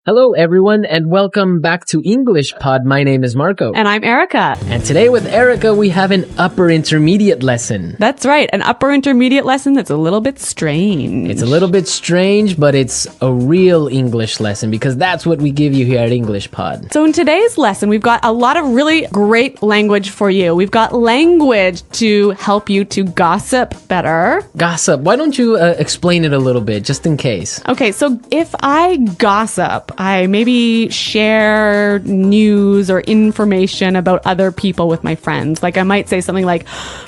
Hello, everyone, and welcome back to English Pod. My name is Marco. And I'm Erica. And today with Erica, we have an upper intermediate lesson. That's right, an upper intermediate lesson that's a little bit strange. It's a little bit strange, but it's a real English lesson because that's what we give you here at English Pod. So in today's lesson, we've got a lot of really great language for you. We've got language to help you to gossip better. Gossip. Why don't you explain it a little bit, just in case? Okay, so if I gossip, I maybe share news or information about other people with my friends. Like I might say something like,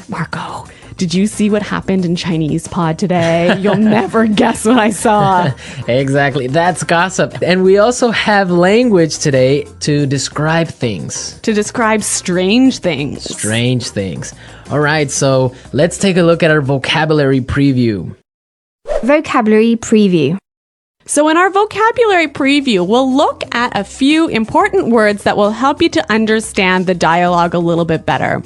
Marco, did you see what happened in Chinese pod today? You'll never guess what I saw. Exactly. That's gossip. And we also have language today to describe things. To describe strange things. Strange things. All right, so let's take a look at our vocabulary preview. Vocabulary preview. So in our vocabulary preview, we'll look at a few important words that will help you to understand the dialogue a little bit better.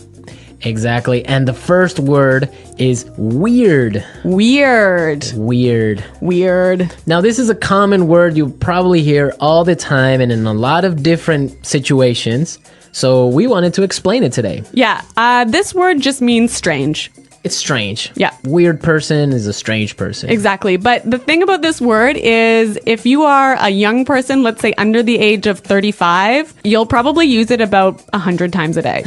Exactly. And the first word is weird. Weird. Weird. Weird. Now, this is a common word you probably hear all the time and in a lot of different situations. So we wanted to explain it today. Yeah, this word just means strange. It's strange. Yeah. Weird person is a strange person. Exactly. But the thing about this word is if you are a young person, let's say under the age of 35, you'll probably use it about 100 times a day.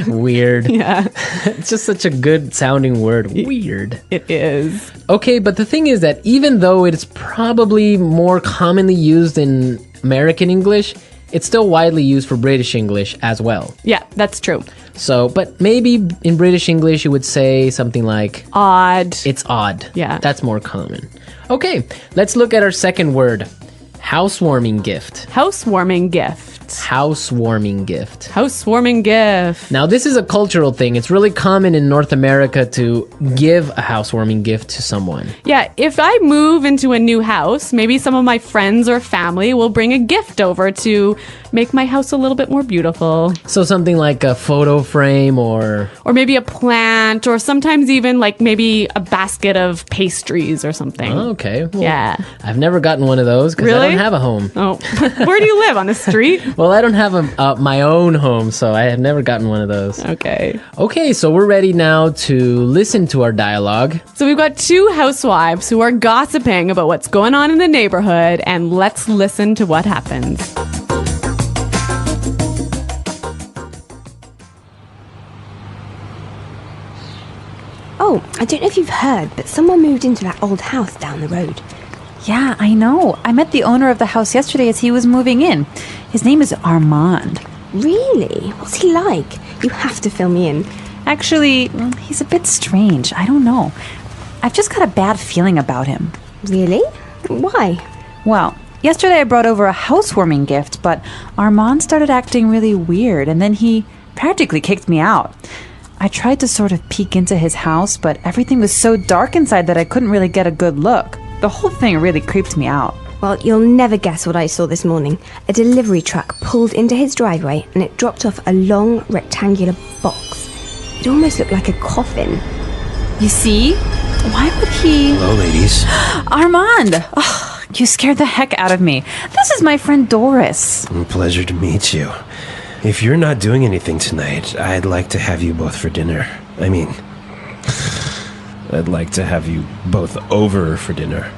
Weird. Yeah. It's just such a good sounding word. Weird. It is. Okay, but the thing is that even though it's probably more commonly used in American English, it's still widely used for British English as well. Yeah, that's true. So, but maybe in British English you would say something like Odd. it's odd. Yeah. That's more common. Okay, let's look at our second word. Housewarming gift. Housewarming gift. Housewarming gift. Housewarming gift. Now, this is a cultural thing. It's really common in North America to give a housewarming gift to someone. Yeah, if I move into a new house, maybe some of my friends or family will bring a gift over to make my house a little bit more beautiful. So something like a photo frame or maybe a plant, or sometimes even like maybe a basket of pastries or something. Oh, okay. Well, Yeah. I've never gotten one of those because I Really? don't have a home. Oh, where do you live? On the street? Well, I don't have my own home, so I have never gotten one of those. Okay. Okay, so we're ready now to listen to our dialogue. So we've got two housewives who are gossiping about what's going on in the neighborhood, and let's listen to what happens. Oh, I don't know if you've heard, but someone moved into that old house down the road. Yeah, I know. I met the owner of the house yesterday as he was moving in. His name is Armand. Really? What's he like? You have to fill me in. Actually, he's a bit strange. I don't know. I've just got a bad feeling about him. Really? Why? Well, yesterday I brought over a housewarming gift, but Armand started acting really weird, and then he practically kicked me out. I tried to sort of peek into his house, but everything was so dark inside that I couldn't really get a good look. The whole thing really creeped me out. Well, you'll never guess what I saw this morning. A delivery truck pulled into his driveway and it dropped off a long rectangular box. It almost looked like a coffin. You see? Why would he... Hello, ladies. Armand! Oh, you scared the heck out of me. This is my friend Doris. Pleasure to meet you. If you're not doing anything tonight, I'd like to have you both for dinner. I'd like to have you both over for dinner.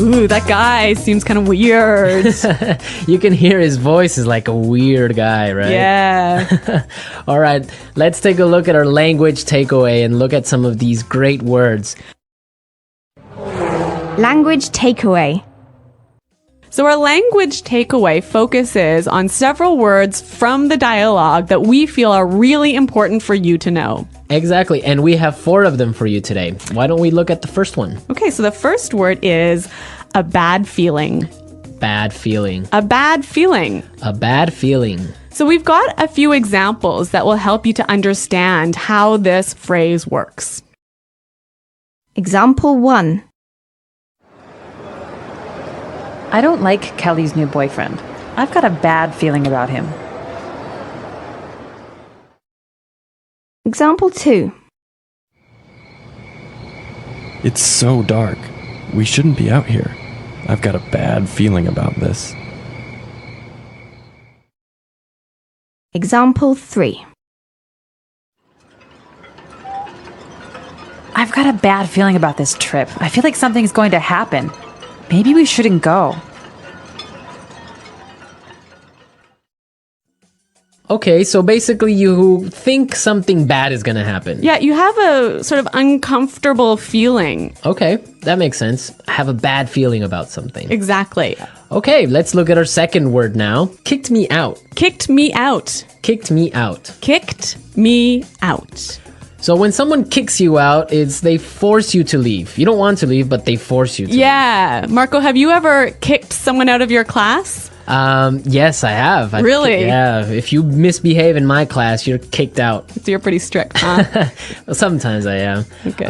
Ooh, that guy seems kind of weird. You can hear his voice is like a weird guy, right? Yeah. All right, let's take a look at our language takeaway and look at some of these great words. Language takeaway. So our language takeaway focuses on several words from the dialogue that we feel are really important for you to know. Exactly, and we have 4 of them for you today. Why don't we look at the first one? Okay, so the first word is a bad feeling. Bad feeling. A bad feeling. A bad feeling. So we've got a few examples that will help you to understand how this phrase works. Example 1. I don't like Kelly's new boyfriend. I've got a bad feeling about him. Example 2. It's so dark. We shouldn't be out here. I've got a bad feeling about this. Example 3. I've got a bad feeling about this trip. I feel like something's going to happen. Maybe we shouldn't go. Okay, so basically you think something bad is going to happen. Yeah, you have a sort of uncomfortable feeling. Okay, that makes sense. I have a bad feeling about something. Exactly. Okay, let's look at our second word now. Kicked me out. Kicked me out. Kicked me out. Kicked me out. So when someone kicks you out, it's they force you to leave. You don't want to leave, but they force you to Yeah. Marco, have you ever kicked someone out of your class? leave. Yes, I have. Really? Yeah. If you misbehave in my class, you're kicked out. So you're pretty strict, huh? Well, sometimes I am. Okay.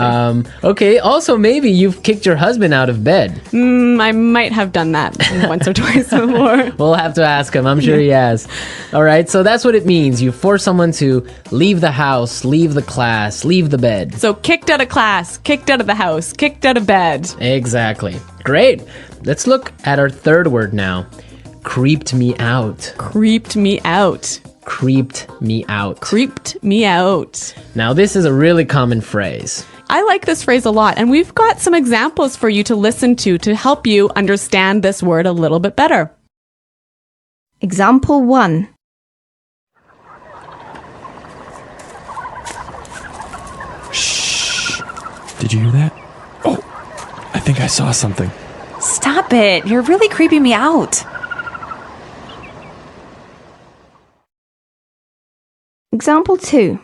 Okay, also maybe you've kicked your husband out of bed. I might have done that once or twice before. We'll have to ask him. I'm sure he has. All right, so that's what it means. You force someone to leave the house, leave the class, leave the bed. So kicked out of class, kicked out of the house, kicked out of bed. Exactly. Great. Let's look at our third word now. Creeped me out. Creeped me out. Creeped me out. Creeped me out. Now, this is a really common phrase. I like this phrase a lot, and we've got some examples for you to listen to help you understand this word a little bit better. Example 1. Shh. Did you hear that? Oh, I think I saw something. Stop it. You're really creeping me out. Example 2.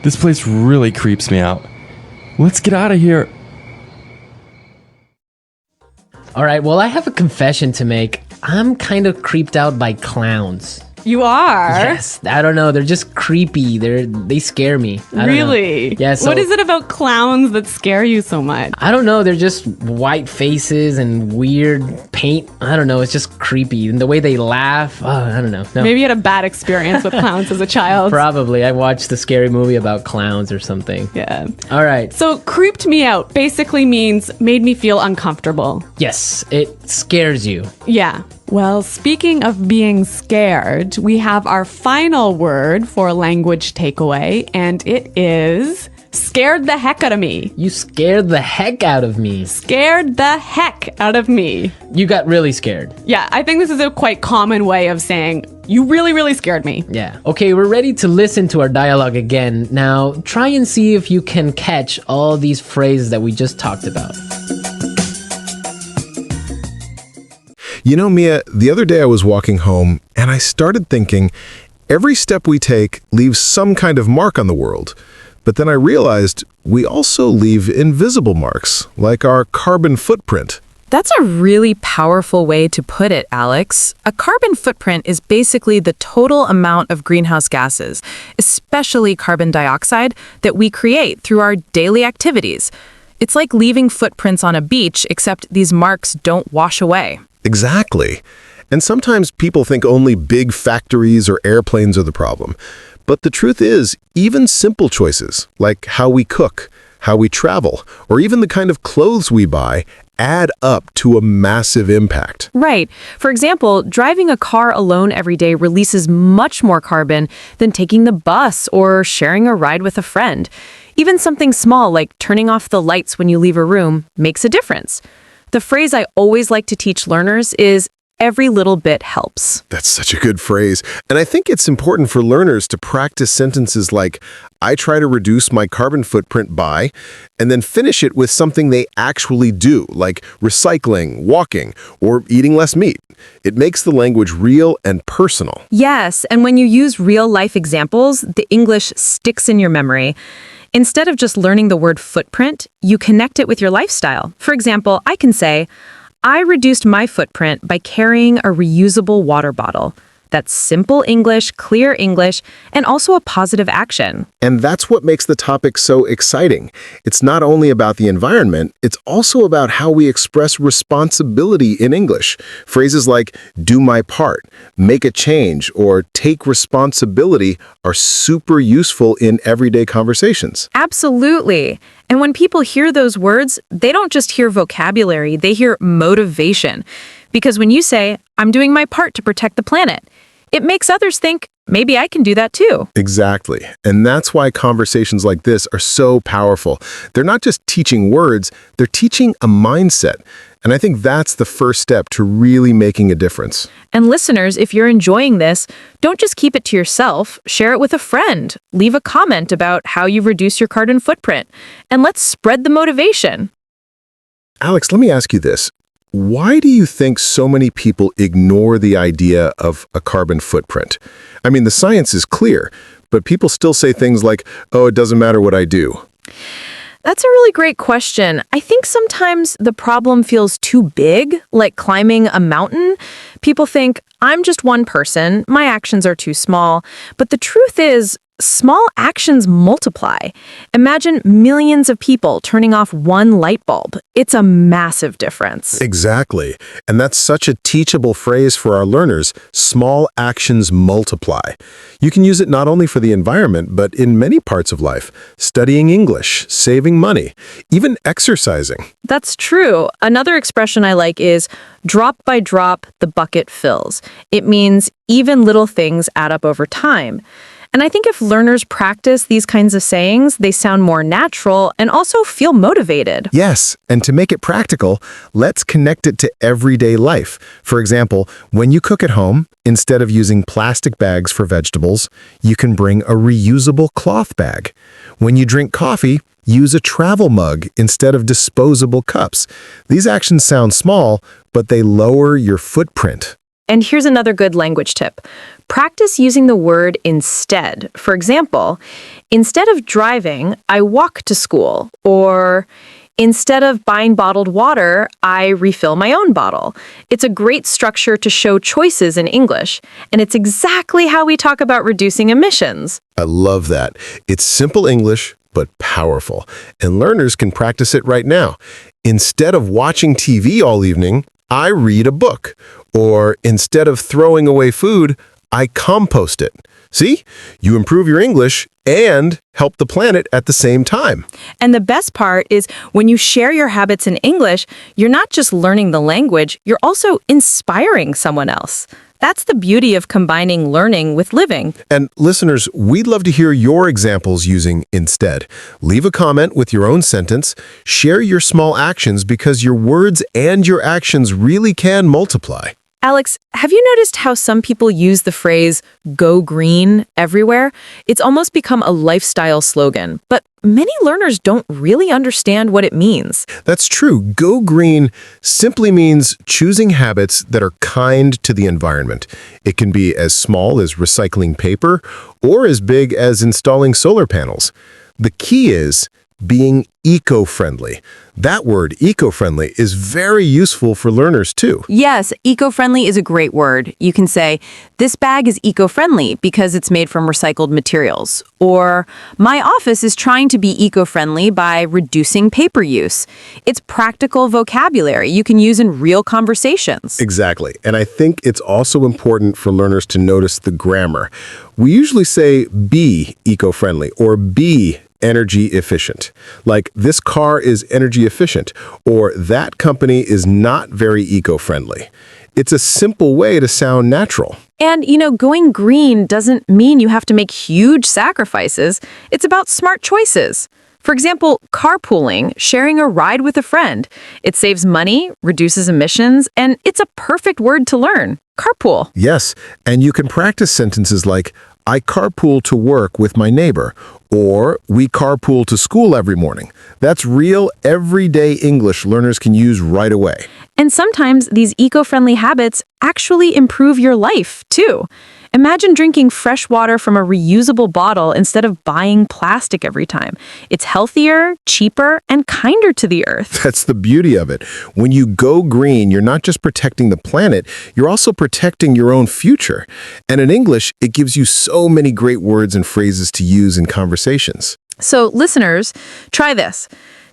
This place really creeps me out. Let's get out of here. All right, well, I have a confession to make. I'm kind of creeped out by clowns. You are? Yes, I don't know. They're just creepy. They scare me. I don't know. Really? Yeah. So, what is it about clowns that scare you so much? I don't know. They're just white faces and weird paint. I don't know. It's just creepy. And the way they laugh. Oh, I don't know. No. Maybe you had a bad experience with clowns as a child. Probably. I watched a scary movie about clowns or something. Yeah. All right. So creeped me out basically means made me feel uncomfortable. Yes, it scares you. Yeah. Well, speaking of being scared, we have our final word for language takeaway, and it is scared the heck out of me. You scared the heck out of me. Scared the heck out of me. You got really scared. Yeah, I think this is a quite common way of saying, you really, really scared me. Yeah. Okay, we're ready to listen to our dialogue again. Now, try and see if you can catch all these phrases that we just talked about. You know, Mia, the other day I was walking home and I started thinking, every step we take leaves some kind of mark on the world. But then I realized we also leave invisible marks, like our carbon footprint. That's a really powerful way to put it, Alex. A carbon footprint is basically the total amount of greenhouse gases, especially carbon dioxide, that we create through our daily activities. It's like leaving footprints on a beach, except these marks don't wash away. Exactly. And sometimes people think only big factories or airplanes are the problem. But the truth is, even simple choices, like how we cook, how we travel, or even the kind of clothes we buy, add up to a massive impact. Right. For example, driving a car alone every day releases much more carbon than taking the bus or sharing a ride with a friend. Even something small like turning off the lights when you leave a room makes a difference. The phrase I always like to teach learners is, every little bit helps. That's such a good phrase. And I think it's important for learners to practice sentences like, I try to reduce my carbon footprint by, and then finish it with something they actually do, like recycling, walking, or eating less meat. It makes the language real and personal. Yes, and when you use real-life examples, the English sticks in your memory. Instead of just learning the word footprint, you connect it with your lifestyle. For example, I can say, I reduced my footprint by carrying a reusable water bottle. That's simple English, clear English, and also a positive action. And that's what makes the topic so exciting. It's not only about the environment, it's also about how we express responsibility in English. Phrases like do my part, make a change, or take responsibility are super useful in everyday conversations. Absolutely. And when people hear those words, they don't just hear vocabulary, they hear motivation. Because when you say, I'm doing my part to protect the planet, it makes others think, maybe I can do that too. Exactly. And that's why conversations like this are so powerful. They're not just teaching words, they're teaching a mindset. And I think that's the first step to really making a difference. And listeners, if you're enjoying this, don't just keep it to yourself. Share it with a friend. Leave a comment about how you reduce your carbon footprint. And let's spread the motivation. Alex, let me ask you this. Why do you think so many people ignore the idea of a carbon footprint? I mean, the science is clear, but people still say things like, oh, it doesn't matter what I do. That's a really great question. I think sometimes the problem feels too big, like climbing a mountain. People think, I'm just one person, my actions are too small. But the truth is, small actions multiply. Imagine millions of people turning off one light bulb. It's a massive difference. Exactly. And that's such a teachable phrase for our learners. Small actions multiply. You can use it not only for the environment, but in many parts of life. Studying English, saving money, even exercising. That's true. Another expression I like is drop by drop, the bucket fills. It means even little things add up over time. And I think if learners practice these kinds of sayings, they sound more natural and also feel motivated. Yes, and to make it practical, let's connect it to everyday life. For example, when you cook at home, instead of using plastic bags for vegetables, you can bring a reusable cloth bag. When you drink coffee, use a travel mug instead of disposable cups. These actions sound small, but they lower your footprint. And here's another good language tip. Practice using the word instead. For example, instead of driving, I walk to school. Or instead of buying bottled water, I refill my own bottle. It's a great structure to show choices in English. And it's exactly how we talk about reducing emissions. I love that. It's simple English, but powerful. And learners can practice it right now. Instead of watching TV all evening, I read a book. Or instead of throwing away food, I compost it. See? You improve your English and help the planet at the same time. And the best part is when you share your habits in English, you're not just learning the language, you're also inspiring someone else. That's the beauty of combining learning with living. And listeners, we'd love to hear your examples using instead. Leave a comment with your own sentence. Share your small actions because your words and your actions really can multiply. Alex, have you noticed how some people use the phrase go green everywhere? It's almost become a lifestyle slogan, but many learners don't really understand what it means. That's true. Go green simply means choosing habits that are kind to the environment. It can be as small as recycling paper or as big as installing solar panels. The key is being eco-friendly. That word, eco-friendly, is very useful for learners too. Yes, eco-friendly is a great word. You can say, this bag is eco-friendly because it's made from recycled materials. Or, my office is trying to be eco-friendly by reducing paper use. It's practical vocabulary you can use in real conversations. Exactly. And I think it's also important for learners to notice the grammar. We usually say be eco-friendly or be energy efficient. Like, this car is energy efficient, or that company is not very eco-friendly. It's a simple way to sound natural. And, going green doesn't mean you have to make huge sacrifices. It's about smart choices. For example, carpooling, sharing a ride with a friend. It saves money, reduces emissions, and it's a perfect word to learn. Carpool. Yes, and you can practice sentences like, I carpool to work with my neighbor, or we carpool to school every morning. That's real, everyday English learners can use right away. And sometimes these eco-friendly habits actually improve your life, too. Imagine drinking fresh water from a reusable bottle instead of buying plastic every time. It's healthier, cheaper, and kinder to the earth. That's the beauty of it. When you go green, you're not just protecting the planet, you're also protecting your own future. And in English, it gives you so many great words and phrases to use in conversations. So, listeners, try this.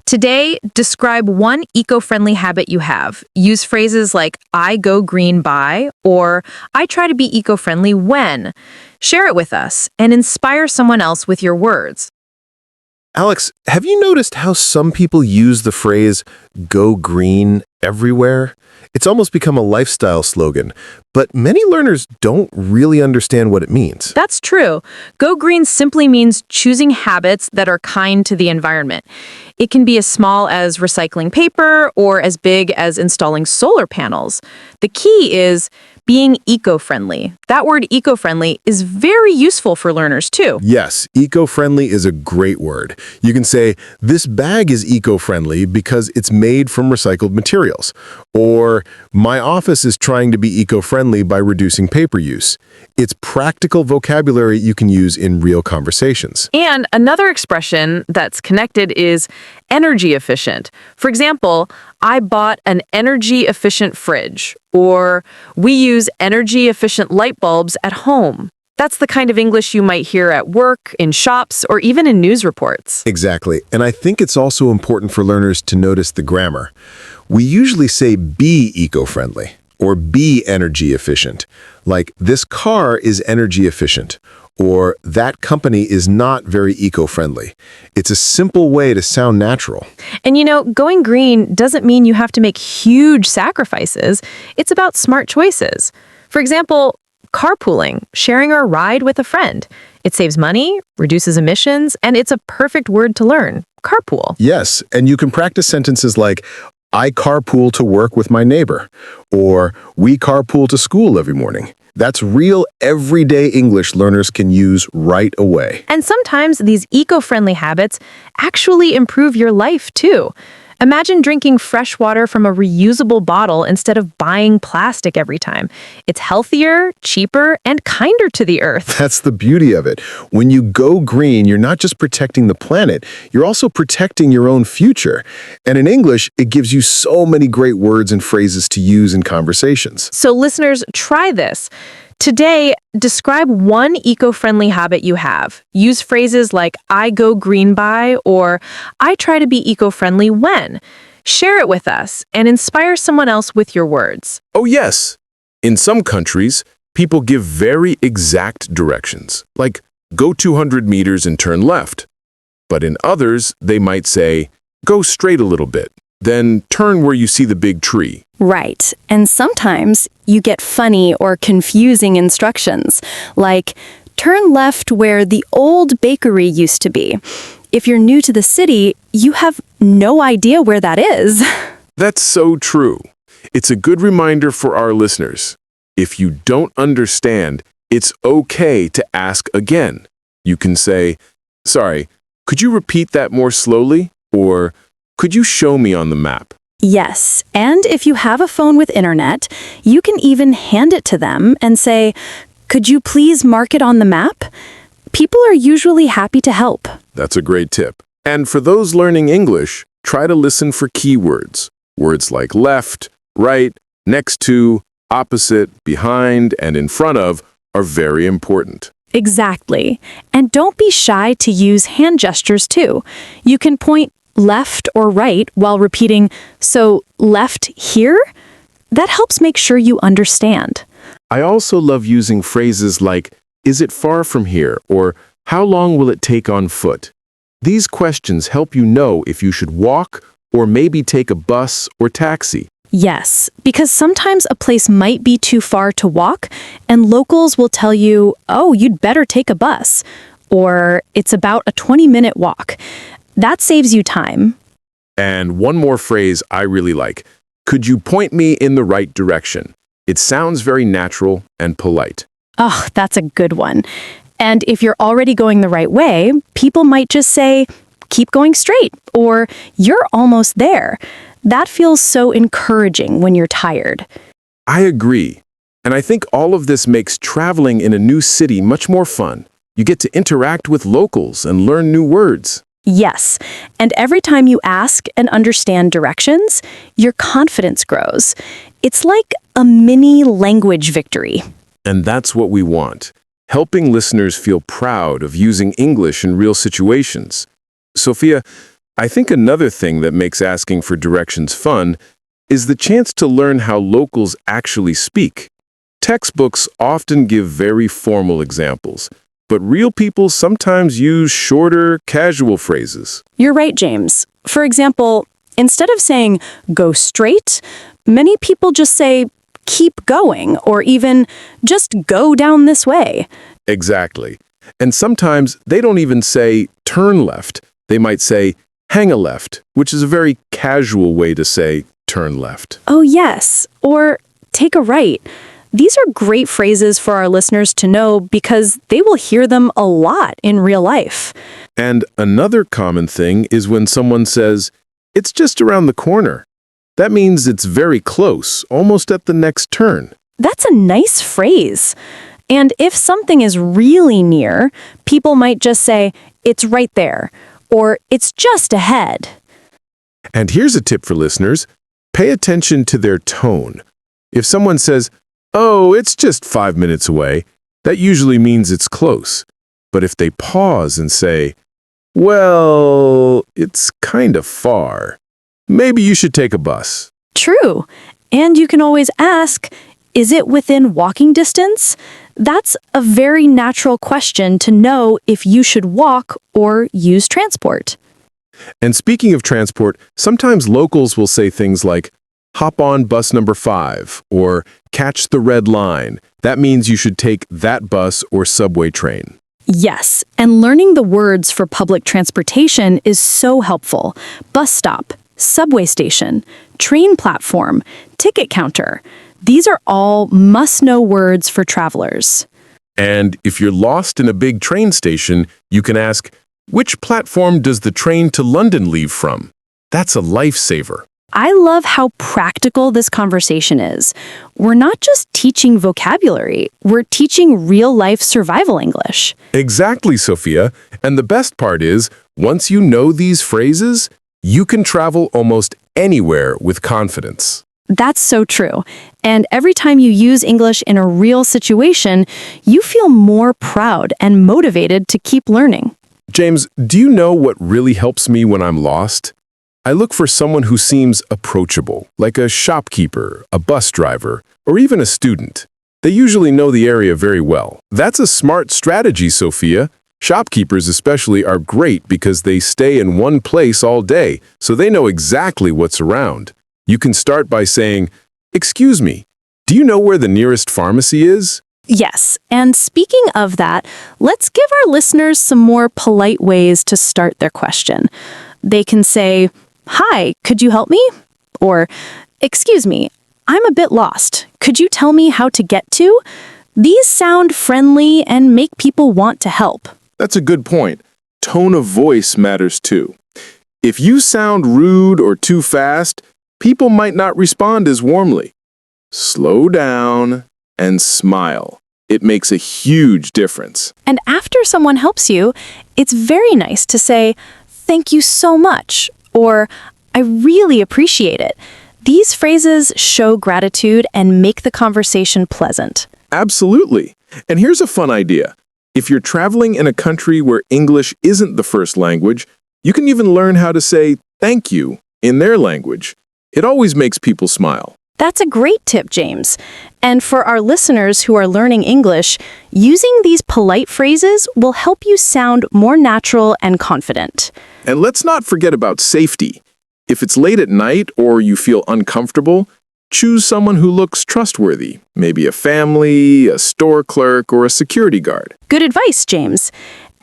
Today, describe one eco-friendly habit you have. Use phrases like, I go green by, or I try to be eco-friendly when. Share it with us and inspire someone else with your words. Alex, have you noticed how some people use the phrase, go green, everywhere? It's almost become a lifestyle slogan, but many learners don't really understand what it means. That's true. Go green simply means choosing habits that are kind to the environment. It can be as small as recycling paper or as big as installing solar panels. The key is being eco-friendly. That word eco-friendly is very useful for learners too. Yes, eco-friendly is a great word. You can say, this bag is eco-friendly because it's made from recycled materials. Or, my office is trying to be eco-friendly by reducing paper use. It's practical vocabulary you can use in real conversations. And another expression that's connected is energy efficient. For example, I bought an energy efficient fridge, or we use energy efficient light bulbs at home. That's the kind of English you might hear at work, in shops, or even in news reports. Exactly. And I think it's also important for learners to notice the grammar. We usually say be eco-friendly or be energy efficient, like this car is energy efficient, or that company is not very eco-friendly. It's a simple way to sound natural. And going green doesn't mean you have to make huge sacrifices. It's about smart choices. For example, carpooling, sharing a ride with a friend. It saves money, reduces emissions, and it's a perfect word to learn. Carpool. Yes, and you can practice sentences like, I carpool to work with my neighbor, or we carpool to school every morning. That's real everyday English learners can use right away. And sometimes these eco-friendly habits actually improve your life too. Imagine drinking fresh water from a reusable bottle instead of buying plastic every time. It's healthier, cheaper, and kinder to the earth. That's the beauty of it. When you go green, you're not just protecting the planet, you're also protecting your own future. And in English, it gives you so many great words and phrases to use in conversations. So listeners, try this. Today, describe one eco-friendly habit you have. Use phrases like, I go green by, or I try to be eco-friendly when. Share it with us and inspire someone else with your words. Oh yes, in some countries, people give very exact directions, like go 200 meters and turn left. But in others, they might say, go straight a little bit, then turn where you see the big tree. Right. And sometimes you get funny or confusing instructions, like turn left where the old bakery used to be. If you're new to the city, you have no idea where that is. That's so true. It's a good reminder for our listeners. If you don't understand, it's okay to ask again. You can say, sorry, could you repeat that more slowly? Or could you show me on the map? Yes, and if you have a phone with internet, you can even hand it to them and say, could you please mark it on the map? People are usually happy to help. That's a great tip. And for those learning English, try to listen for keywords. Words like left, right, next to, opposite, behind, and in front of are very important. Exactly. And don't be shy to use hand gestures too. You can point left or right while repeating, so left here? That helps make sure you understand. I also love using phrases like, is it far from here? Or how long will it take on foot? These questions help you know if you should walk or maybe take a bus or taxi. Yes, because sometimes a place might be too far to walk, and locals will tell you, oh, you'd better take a bus, or it's about a 20-minute walk. That saves you time. And one more phrase I really like. Could you point me in the right direction? It sounds very natural and polite. Oh, that's a good one. And if you're already going the right way, people might just say, keep going straight, or you're almost there. That feels so encouraging when you're tired. I agree. And I think all of this makes traveling in a new city much more fun. You get to interact with locals and learn new words. Yes, and every time you ask and understand directions, your confidence grows. It's like a mini language victory. And that's what we want, helping listeners feel proud of using English in real situations. Sophia, I think another thing that makes asking for directions fun is the chance to learn how locals actually speak. Textbooks often give very formal examples, but real people sometimes use shorter, casual phrases. You're right, James. For example, instead of saying, go straight, many people just say, keep going, or even, just go down this way. Exactly. And sometimes they don't even say, turn left. They might say, hang a left, which is a very casual way to say, turn left. Oh, yes. Or take a right. These are great phrases for our listeners to know because they will hear them a lot in real life. And another common thing is when someone says, it's just around the corner. That means it's very close, almost at the next turn. That's a nice phrase. And if something is really near, people might just say, it's right there, or it's just ahead. And here's a tip for listeners. Pay attention to their tone. If someone says, oh, it's just 5 minutes away, that usually means it's close. But if they pause and say, well, it's kind of far, maybe you should take a bus. True. And you can always ask, is it within walking distance? That's a very natural question to know if you should walk or use transport. And speaking of transport, sometimes locals will say things like, hop on bus number 5, or catch the red line. That means you should take that bus or subway train. Yes, and learning the words for public transportation is so helpful. Bus stop, subway station, train platform, ticket counter. These are all must-know words for travelers. And if you're lost in a big train station, you can ask, which platform does the train to London leave from? That's a lifesaver. I love how practical this conversation is. We're not just teaching vocabulary, we're teaching real-life survival English. Exactly, Sophia. And the best part is, once you know these phrases, you can travel almost anywhere with confidence. That's so true. And every time you use English in a real situation, you feel more proud and motivated to keep learning. James, do you know what really helps me when I'm lost? I look for someone who seems approachable, like a shopkeeper, a bus driver, or even a student. They usually know the area very well. That's a smart strategy, Sophia. Shopkeepers especially are great because they stay in one place all day, so they know exactly what's around. You can start by saying, excuse me, do you know where the nearest pharmacy is? Yes, and speaking of that, let's give our listeners some more polite ways to start their question. They can say, hi, could you help me? Or, excuse me, I'm a bit lost. Could you tell me how to get to? These sound friendly and make people want to help. That's a good point. Tone of voice matters too. If you sound rude or too fast, people might not respond as warmly. Slow down and smile. It makes a huge difference. And after someone helps you, it's very nice to say, thank you so much, or I really appreciate it. These phrases show gratitude and make the conversation pleasant. Absolutely. And here's a fun idea. If you're traveling in a country where English isn't the first language, you can even learn how to say thank you in their language. It always makes people smile. That's a great tip, James. And for our listeners who are learning English, using these polite phrases will help you sound more natural and confident. And let's not forget about safety. If it's late at night or you feel uncomfortable, choose someone who looks trustworthy, maybe a family, a store clerk, or a security guard. Good advice, James.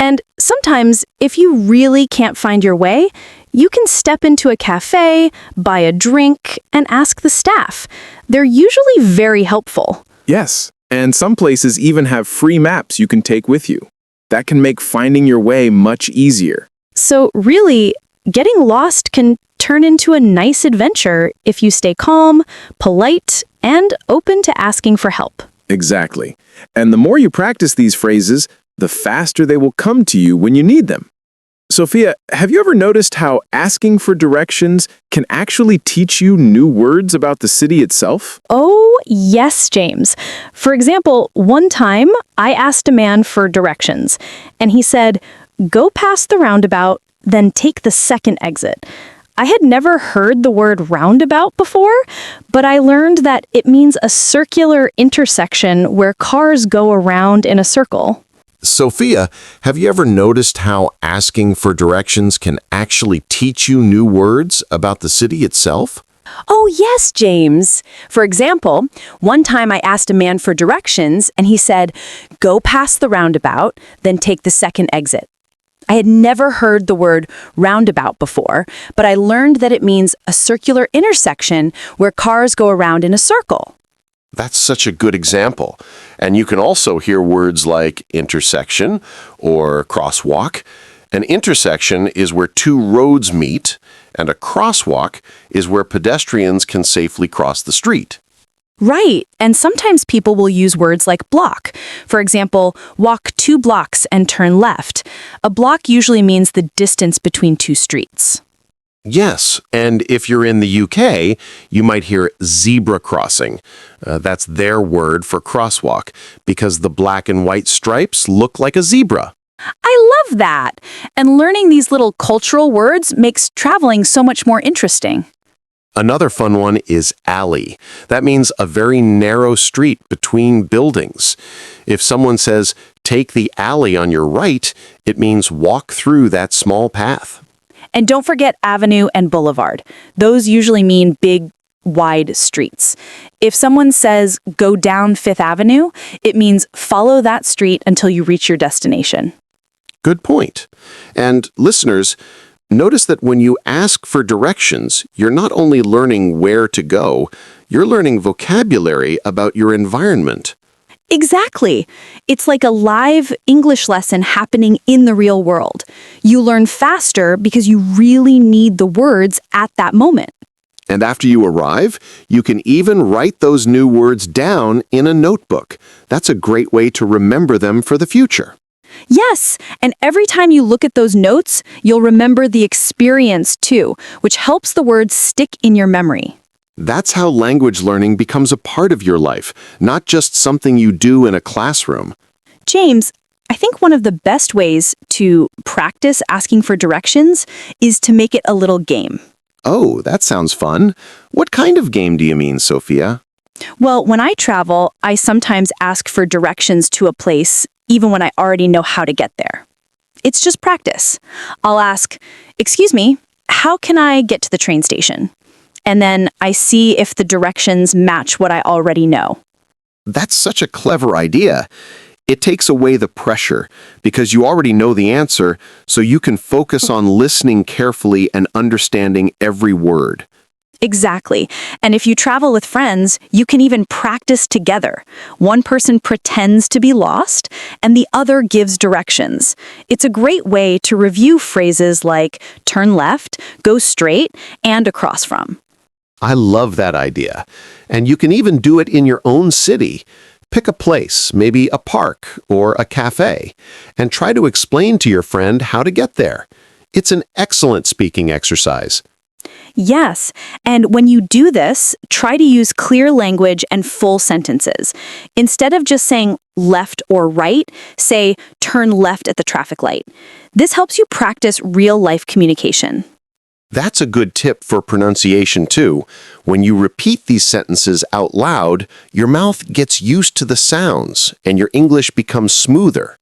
And sometimes, if you really can't find your way, you can step into a cafe, buy a drink, and ask the staff. They're usually very helpful. Yes, and some places even have free maps you can take with you. That can make finding your way much easier. So really, getting lost can turn into a nice adventure if you stay calm, polite, and open to asking for help. Exactly. And the more you practice these phrases, the faster they will come to you when you need them. Sophia, have you ever noticed how asking for directions can actually teach you new words about the city itself? Oh, yes, James. For example, one time I asked a man for directions, and he said, "Go past the roundabout, then take the second exit." I had never heard the word roundabout before, but I learned that it means a circular intersection where cars go around in a circle. Sophia, have you ever noticed how asking for directions can actually teach you new words about the city itself? Oh, yes, James. For example, one time I asked a man for directions and he said, "Go past the roundabout, then take the second exit." I had never heard the word roundabout before, but I learned that it means a circular intersection where cars go around in a circle. That's such a good example. And you can also hear words like intersection or crosswalk. An intersection is where two roads meet, and a crosswalk is where pedestrians can safely cross the street. Right, and sometimes people will use words like block. For example, walk 2 blocks and turn left. A block usually means the distance between 2 streets. Yes, and if you're in the UK, you might hear zebra crossing. That's their word for crosswalk, because the black and white stripes look like a zebra. I love that! And learning these little cultural words makes traveling so much more interesting. Another fun one is alley. That means a very narrow street between buildings. If someone says, "Take the alley on your right," it means walk through that small path. And don't forget avenue and boulevard. Those usually mean big, wide streets. If someone says, "Go down Fifth Avenue," it means follow that street until you reach your destination. Good point. And listeners, notice that when you ask for directions, you're not only learning where to go, you're learning vocabulary about your environment. Exactly. It's like a live English lesson happening in the real world. You learn faster because you really need the words at that moment. And after you arrive, you can even write those new words down in a notebook. That's a great way to remember them for the future. Yes, and every time you look at those notes, you'll remember the experience too, which helps the words stick in your memory. That's how language learning becomes a part of your life, not just something you do in a classroom. James, I think one of the best ways to practice asking for directions is to make it a little game. Oh, that sounds fun. What kind of game do you mean, Sophia? Well, when I travel, I sometimes ask for directions to a place, even when I already know how to get there. It's just practice. I'll ask, "Excuse me, how can I get to the train station?" And then I see if the directions match what I already know. That's such a clever idea. It takes away the pressure because you already know the answer, so you can focus on listening carefully and understanding every word. Exactly. And if you travel with friends, you can even practice together. One person pretends to be lost, and the other gives directions. It's a great way to review phrases like turn left, go straight, and across from. I love that idea. And you can even do it in your own city. Pick a place, maybe a park or a cafe, and try to explain to your friend how to get there. It's an excellent speaking exercise. Yes, and when you do this, try to use clear language and full sentences. Instead of just saying left or right, say turn left at the traffic light. This helps you practice real-life communication. That's a good tip for pronunciation too. When you repeat these sentences out loud, your mouth gets used to the sounds and your English becomes smoother.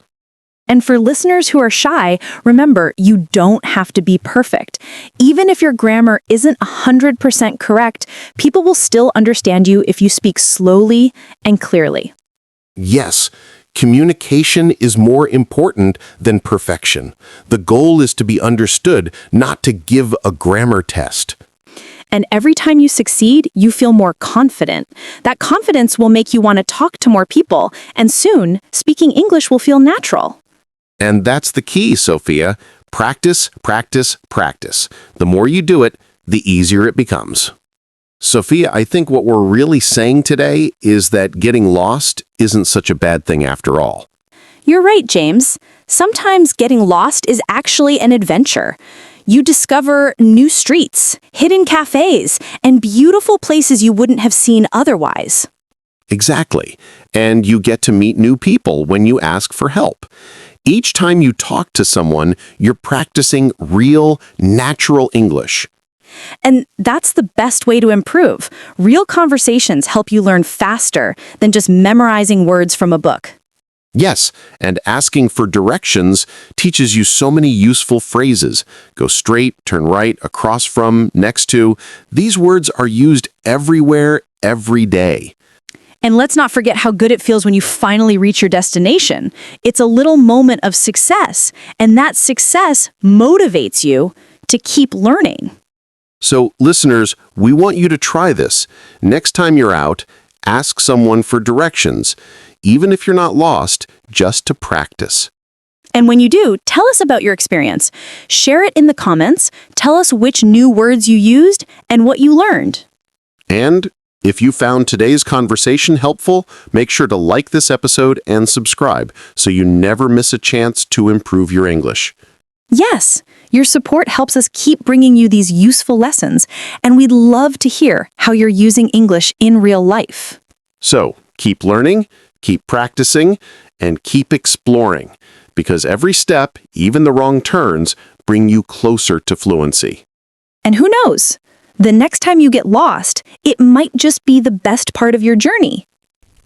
And for listeners who are shy, remember, you don't have to be perfect. Even if your grammar isn't 100% correct, people will still understand you if you speak slowly and clearly. Yes, communication is more important than perfection. The goal is to be understood, not to give a grammar test. And every time you succeed, you feel more confident. That confidence will make you want to talk to more people, and soon, speaking English will feel natural. And that's the key, Sophia. Practice, practice, practice. The more you do it, the easier it becomes. Sophia, I think what we're really saying today is that getting lost isn't such a bad thing after all. You're right, James. Sometimes getting lost is actually an adventure. You discover new streets, hidden cafes, and beautiful places you wouldn't have seen otherwise. Exactly. And you get to meet new people when you ask for help. Each time you talk to someone, you're practicing real, natural English. And that's the best way to improve. Real conversations help you learn faster than just memorizing words from a book. Yes, and asking for directions teaches you so many useful phrases. Go straight, turn right, across from, next to. These words are used everywhere, every day. And let's not forget how good it feels when you finally reach your destination. It's a little moment of success, and that success motivates you to keep learning. So, listeners, we want you to try this. Next time you're out, ask someone for directions, even if you're not lost, just to practice. And when you do, tell us about your experience. Share it in the comments. Tell us which new words you used and what you learned. And if you found today's conversation helpful, make sure to like this episode and subscribe so you never miss a chance to improve your English. Yes, your support helps us keep bringing you these useful lessons, and we'd love to hear how you're using English in real life. So, keep learning, keep practicing, and keep exploring, because every step, even the wrong turns, bring you closer to fluency. And who knows? The next time you get lost, it might just be the best part of your journey.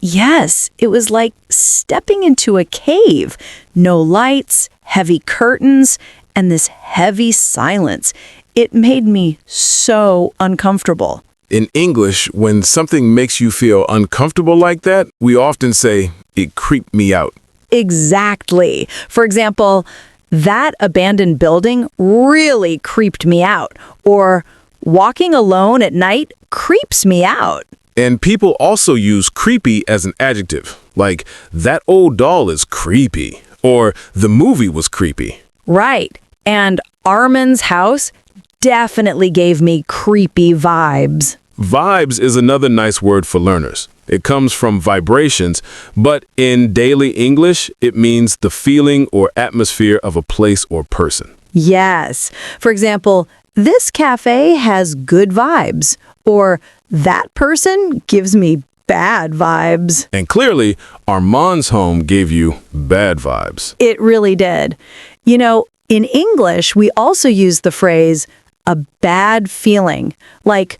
Yes, it was like stepping into a cave. No lights, heavy curtains, and this heavy silence. It made me so uncomfortable. In English, when something makes you feel uncomfortable like that, we often say, it creeped me out. Exactly. For example, that abandoned building really creeped me out. Or walking alone at night creeps me out. And people also use creepy as an adjective, like, that old doll is creepy, or the movie was creepy. Right. And Armin's house definitely gave me creepy vibes. Vibes is another nice word for learners. It comes from vibrations, but in daily English, it means the feeling or atmosphere of a place or person. Yes. For example, this cafe has good vibes, or that person gives me bad vibes. And clearly, Armand's home gave you bad vibes. It really did. You know, in English, we also use the phrase, a bad feeling, like,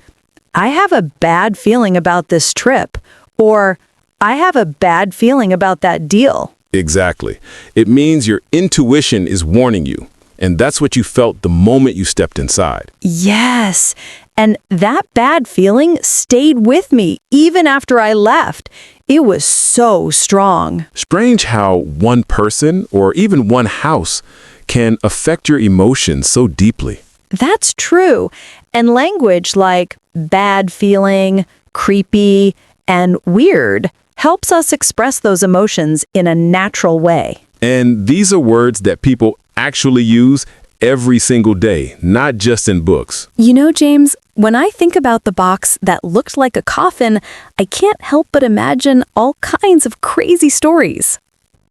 I have a bad feeling about this trip, or I have a bad feeling about that deal. Exactly. It means your intuition is warning you, and that's what you felt the moment you stepped inside. Yes, and that bad feeling stayed with me even after I left. It was so strong. Strange how one person or even one house can affect your emotions so deeply. That's true. And language like bad feeling, creepy, and weird helps us express those emotions in a natural way. And these are words that people actually use every single day, not just in books. You know, James, when I think about the box that looked like a coffin, I can't help but imagine all kinds of crazy stories.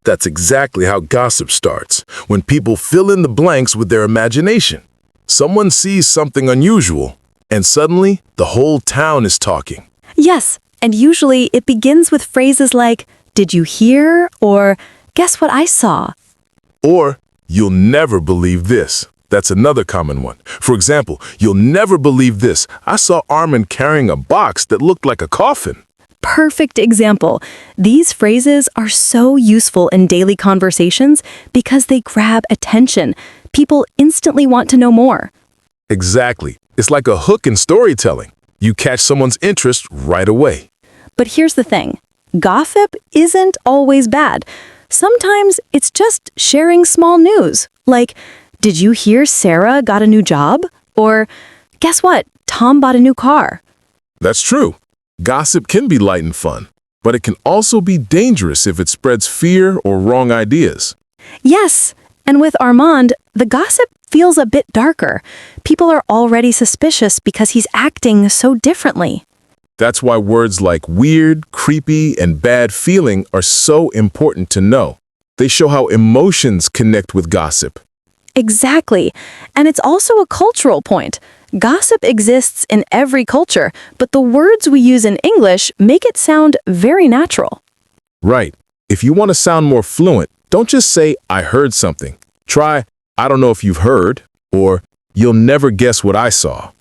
That's exactly how gossip starts, when people fill in the blanks with their imagination. Someone sees something unusual, and suddenly the whole town is talking. Yes, and usually it begins with phrases like, did you hear? Or, guess what I saw? Or, you'll never believe this. That's another common one. For example, you'll never believe this. I saw Armin carrying a box that looked like a coffin. Perfect example. These phrases are so useful in daily conversations because they grab attention. People instantly want to know more. Exactly. It's like a hook in storytelling. You catch someone's interest right away. But here's the thing. Gossip isn't always bad. Sometimes it's just sharing small news. Like, did you hear Sarah got a new job? Or, guess what? Tom bought a new car. That's true. Gossip can be light and fun, but it can also be dangerous if it spreads fear or wrong ideas. Yes, and with Armand, the gossip feels a bit darker. People are already suspicious because he's acting so differently. That's why words like weird, creepy, and bad feeling are so important to know. They show how emotions connect with gossip. Exactly. And it's also a cultural point. Gossip exists in every culture, but the words we use in English make it sound very natural. Right. If you want to sound more fluent, don't just say, I heard something. Try, I don't know if you've heard, or you'll never guess what I saw.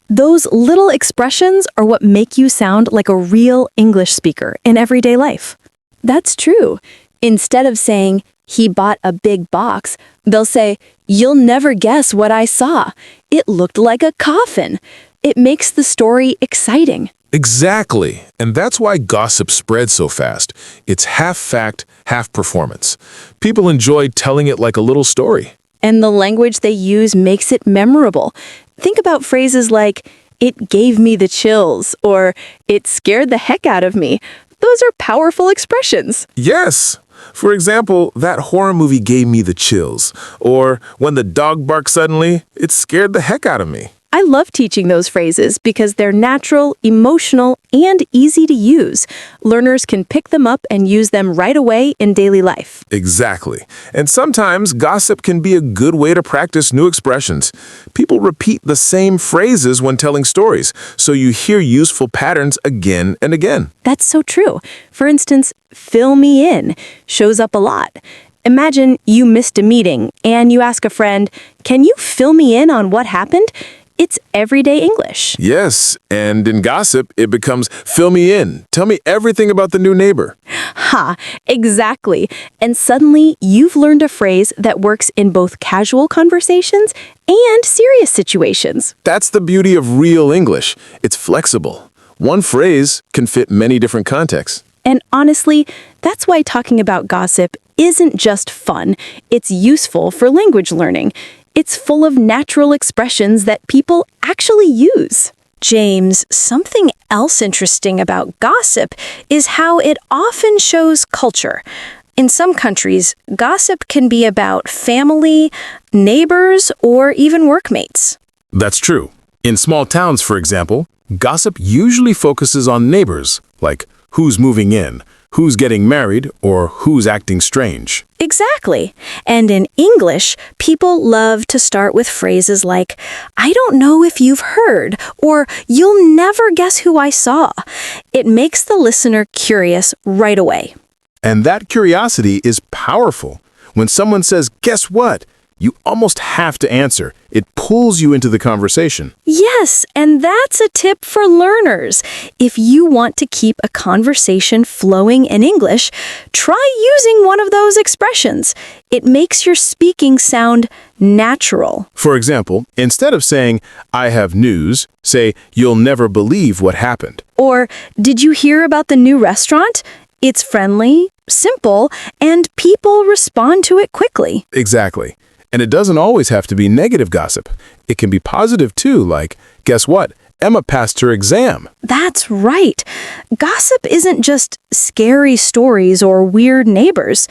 Those little expressions are what make you sound like a real English speaker in everyday life. That's true. Instead of saying, he bought a big box, they'll say, you'll never guess what I saw. It looked like a coffin. It makes the story exciting. Exactly. And that's why gossip spreads so fast. It's half fact, half performance. People enjoy telling it like a little story. And the language they use makes it memorable. Think about phrases like, it gave me the chills, or it scared the heck out of me. Those are powerful expressions. Yes. For example, that horror movie gave me the chills. Or when the dog barked suddenly, it scared the heck out of me. I love teaching those phrases because they're natural, emotional, and easy to use. Learners can pick them up and use them right away in daily life. Exactly. And sometimes gossip can be a good way to practice new expressions. People repeat the same phrases when telling stories, so you hear useful patterns again and again. That's so true. For instance, fill me in shows up a lot. Imagine you missed a meeting and you ask a friend, can you fill me in on what happened? It's everyday English. Yes, and in gossip, it becomes, fill me in. Tell me everything about the new neighbor. Ha, exactly. And suddenly, you've learned a phrase that works in both casual conversations and serious situations. That's the beauty of real English. It's flexible. One phrase can fit many different contexts. And honestly, that's why talking about gossip isn't just fun. It's useful for language learning. It's full of natural expressions that people actually use. James, something else interesting about gossip is how it often shows culture. In some countries, gossip can be about family, neighbors, or even workmates. That's true. In small towns, for example, gossip usually focuses on neighbors, like who's moving in, who's getting married, or who's acting strange. Exactly. And in English, people love to start with phrases like, I don't know if you've heard, or you'll never guess who I saw. It makes the listener curious right away. And that curiosity is powerful. When someone says, guess what? You almost have to answer. It pulls you into the conversation. Yes, and that's a tip for learners. If you want to keep a conversation flowing in English, try using one of those expressions. It makes your speaking sound natural. For example, instead of saying, I have news, say, you'll never believe what happened. Or, did you hear about the new restaurant? It's friendly, simple, and people respond to it quickly. Exactly. And it doesn't always have to be negative gossip. It can be positive too, like, guess what? Emma passed her exam. That's right. Gossip isn't just scary stories or weird neighbors.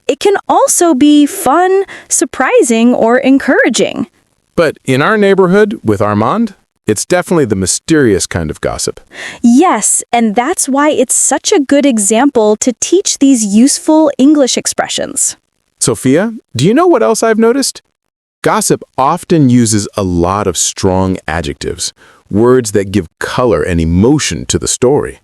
It can also be fun, surprising, or encouraging. But in our neighborhood with Armand, it's definitely the mysterious kind of gossip. Yes, and that's why it's such a good example to teach these useful English expressions. Sophia, do you know what else I've noticed? Gossip often uses a lot of strong adjectives, words that give color and emotion to the story.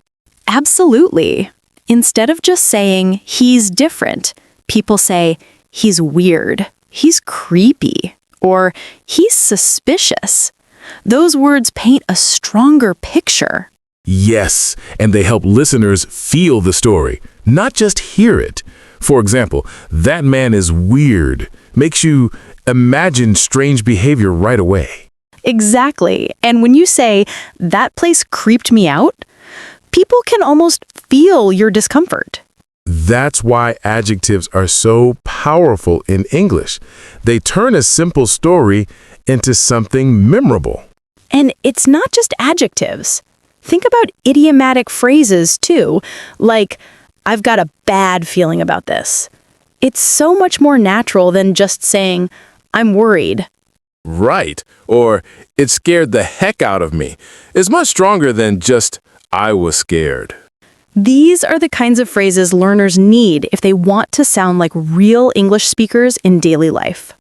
Absolutely. Instead of just saying, he's different, people say, he's weird, he's creepy, or he's suspicious. Those words paint a stronger picture. Yes, and they help listeners feel the story, not just hear it. For example, that man is weird makes you imagine strange behavior right away. Exactly. And when you say, that place creeped me out, people can almost feel your discomfort. That's why adjectives are so powerful in English. They turn a simple story into something memorable. And it's not just adjectives. Think about idiomatic phrases, too, like, I've got a bad feeling about this. It's so much more natural than just saying, I'm worried. Right. Or it scared the heck out of me is much stronger than just I was scared. These are the kinds of phrases learners need if they want to sound like real English speakers in daily life.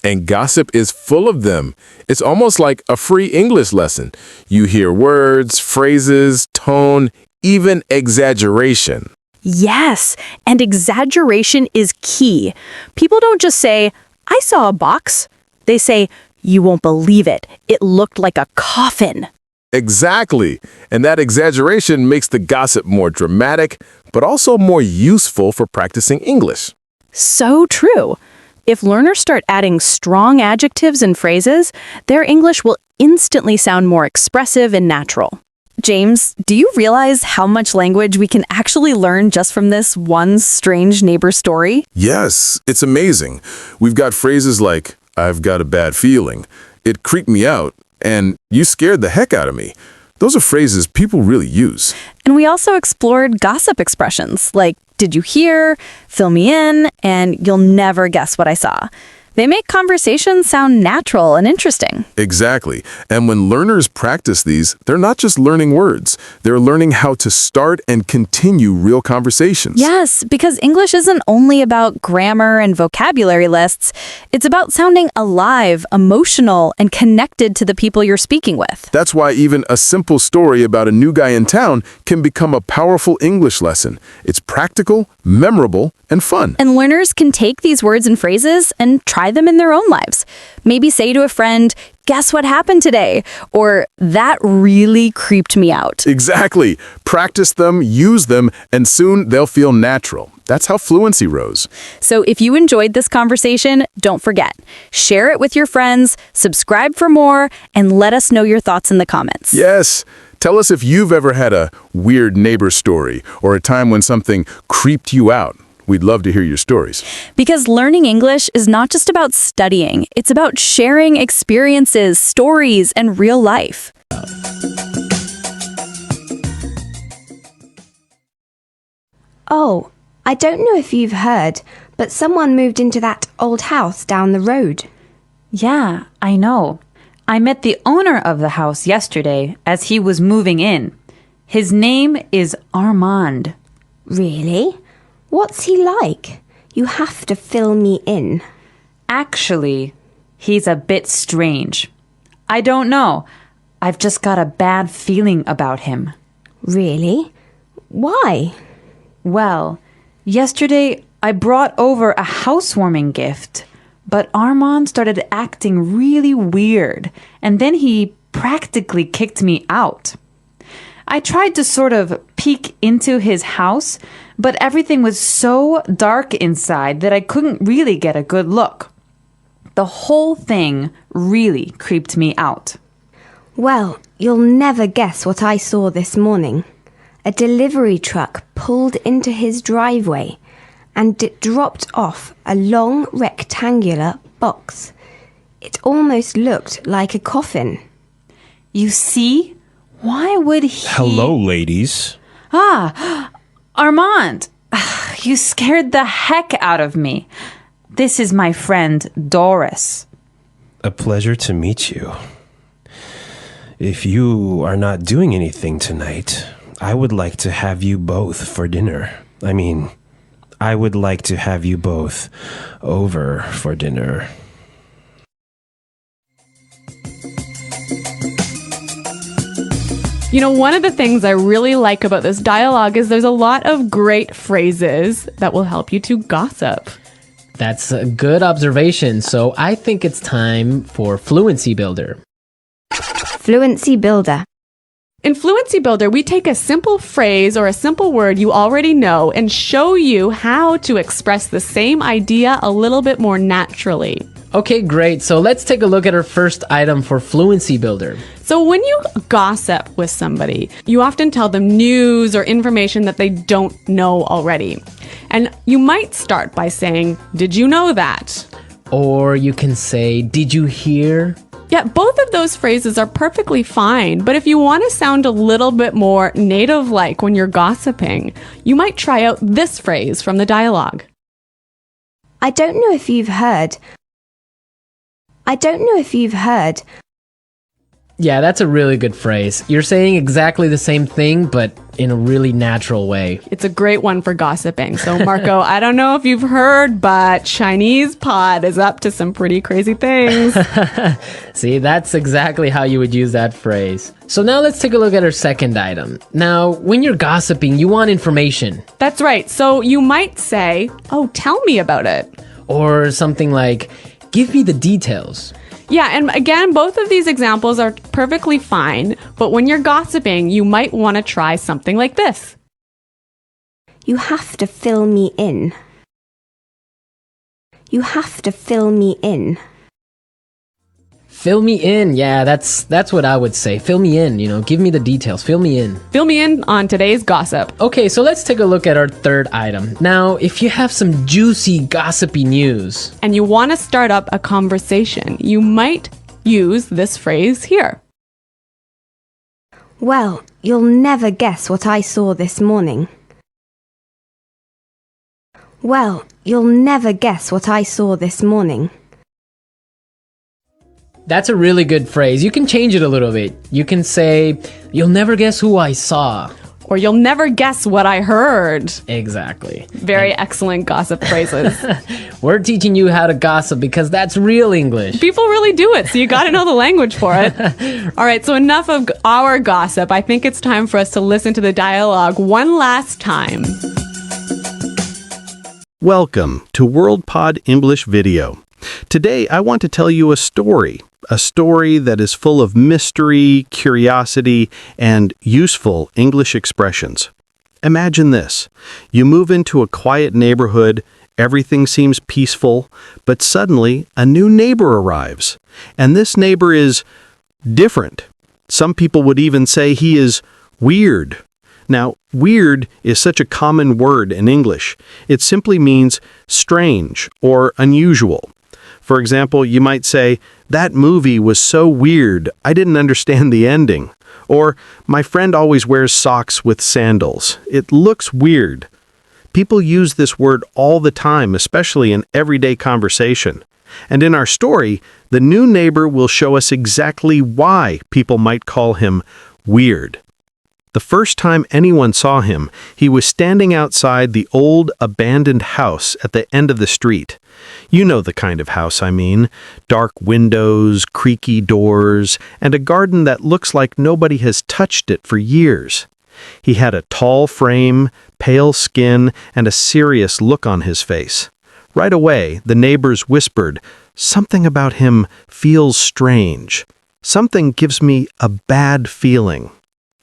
And gossip is full of them. It's almost like a free English lesson. You hear words, phrases, tone, even exaggeration. Yes, and exaggeration is key. People don't just say, I saw a box. They say, you won't believe it. It looked like a coffin. Exactly. And that exaggeration makes the gossip more dramatic, but also more useful for practicing English. So true. If learners start adding strong adjectives and phrases, their English will instantly sound more expressive and natural. James, do you realize how much language we can actually learn just from this one strange neighbor story? Yes, it's amazing. We've got phrases like, I've got a bad feeling, it creeped me out, and you scared the heck out of me. Those are phrases people really use. And we also explored gossip expressions like, did you hear, fill me in, and you'll never guess what I saw. They make conversations sound natural and interesting. Exactly. And when learners practice these, they're not just learning words. They're learning how to start and continue real conversations. Yes, because English isn't only about grammar and vocabulary lists. It's about sounding alive, emotional, and connected to the people you're speaking with. That's why even a simple story about a new guy in town can become a powerful English lesson. It's practical, memorable, and fun. And learners can take these words and phrases and try them in their own lives. Maybe say to a friend, guess what happened today? Or that really creeped me out. Exactly. Practice them, use them, and soon they'll feel natural. That's how fluency grows. So if you enjoyed this conversation, don't forget, share it with your friends, subscribe for more, and let us know your thoughts in the comments. Yes. Tell us if you've ever had a weird neighbor story or a time when something creeped you out. We'd love to hear your stories. Because learning English is not just about studying, it's about sharing experiences, stories, and real life. Oh, I don't know if you've heard, but someone moved into that old house down the road. Yeah, I know. I met the owner of the house yesterday as he was moving in. His name is Armand. Really? What's he like? You have to fill me in. Actually, he's a bit strange. I don't know. I've just got a bad feeling about him. Really? Why? Well, yesterday I brought over a housewarming gift, but Armand started acting really weird, and then he practically kicked me out. I tried to sort of peek into his house, but everything was so dark inside that I couldn't really get a good look. The whole thing really creeped me out. Well, you'll never guess what I saw this morning. A delivery truck pulled into his driveway and it dropped off a long rectangular box. It almost looked like a coffin. You see? Why would he... Hello, ladies. Ah, Armand, you scared the heck out of me. This is my friend, Doris. A pleasure to meet you. If you are not doing anything tonight, I would like to have you both for dinner. I would like to have you both over for dinner. You know, one of the things I really like about this dialogue is there's a lot of great phrases that will help you to gossip. That's a good observation. So I think it's time for Fluency Builder. Fluency Builder. In Fluency Builder, we take a simple phrase or a simple word you already know and show you how to express the same idea a little bit more naturally. Okay, great. So let's take a look at our first item for Fluency Builder. So when you gossip with somebody, you often tell them news or information that they don't know already. And you might start by saying, did you know that? Or you can say, did you hear? Yeah, both of those phrases are perfectly fine, but if you want to sound a little bit more native-like when you're gossiping, you might try out this phrase from the dialogue. I don't know if you've heard, I don't know if you've heard. Yeah, that's a really good phrase. You're saying exactly the same thing, but in a really natural way. It's a great one for gossiping. So, Marco, I don't know if you've heard, but Chinese pod is up to some pretty crazy things. See, that's exactly how you would use that phrase. So now let's take a look at our second item. Now, when you're gossiping, you want information. That's right. So you might say, oh, tell me about it. Or something like, give me the details. Yeah, and again, both of these examples are perfectly fine, but when you're gossiping, you might want to try something like this. You have to fill me in. You have to fill me in. Fill me in. Yeah, that's what I would say. Fill me in, give me the details. Fill me in. Fill me in on today's gossip. Okay, so let's take a look at our third item. Now, if you have some juicy, gossipy news, and you want to start up a conversation, you might use this phrase here. Well, you'll never guess what I saw this morning. Well, you'll never guess what I saw this morning. that's a really good phrase. You can change it a little bit. You can say, you'll never guess who I saw. Or you'll never guess what I heard. Exactly. Very excellent gossip phrases. We're teaching you how to gossip because that's real English. People really do it, so you got to know the language for it. All right, so enough of our gossip. I think it's time for us to listen to the dialogue one last time. Welcome to WorldPod English Video. Today I want to tell you a story that is full of mystery, curiosity, and useful English expressions. Imagine this. You move into a quiet neighborhood, everything seems peaceful, but suddenly a new neighbor arrives. And this neighbor is different. Some people would even say he is weird. Now, weird is such a common word in English. It simply means strange or unusual. For example, you might say, that movie was so weird, I didn't understand the ending. Or, my friend always wears socks with sandals. It looks weird. People use this word all the time, especially in everyday conversation. And in our story, the new neighbor will show us exactly why people might call him weird. The first time anyone saw him, he was standing outside the old abandoned house at the end of the street. You know the kind of house I mean. Dark windows, creaky doors, and a garden that looks like nobody has touched it for years. He had a tall frame, pale skin, and a serious look on his face. Right away, the neighbors whispered, "Something about him feels strange. Something gives me a bad feeling."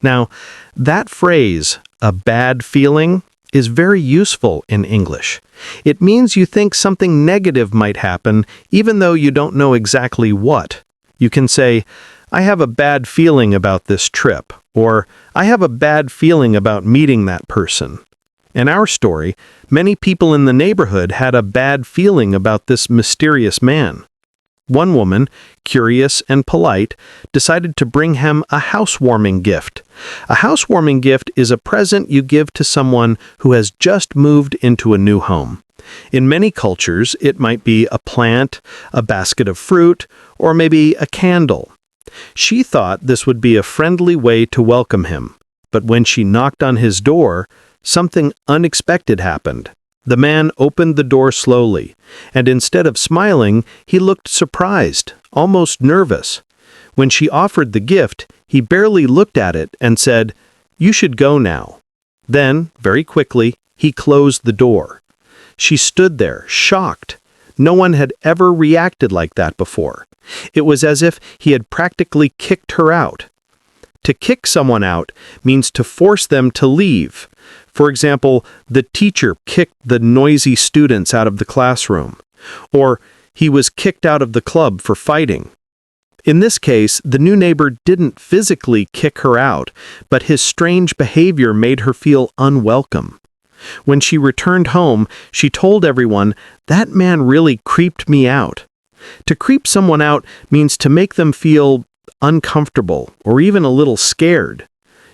Now, that phrase, a bad feeling, is very useful in English. It means you think something negative might happen, even though you don't know exactly what. You can say, I have a bad feeling about this trip, or I have a bad feeling about meeting that person. In our story, many people in the neighborhood had a bad feeling about this mysterious man. One woman, curious and polite, decided to bring him a housewarming gift. A housewarming gift is a present you give to someone who has just moved into a new home. In many cultures, it might be a plant, a basket of fruit, or maybe a candle. She thought this would be a friendly way to welcome him. But when she knocked on his door, something unexpected happened. The man opened the door slowly, and instead of smiling, he looked surprised, almost nervous. When she offered the gift, he barely looked at it and said, "You should go now." Then, very quickly, he closed the door. She stood there, shocked. No one had ever reacted like that before. It was as if he had practically kicked her out. To kick someone out means to force them to leave. For example, the teacher kicked the noisy students out of the classroom, or he was kicked out of the club for fighting. In this case, the new neighbor didn't physically kick her out, but his strange behavior made her feel unwelcome. When she returned home, she told everyone, "That man really creeped me out." To creep someone out means to make them feel uncomfortable or even a little scared.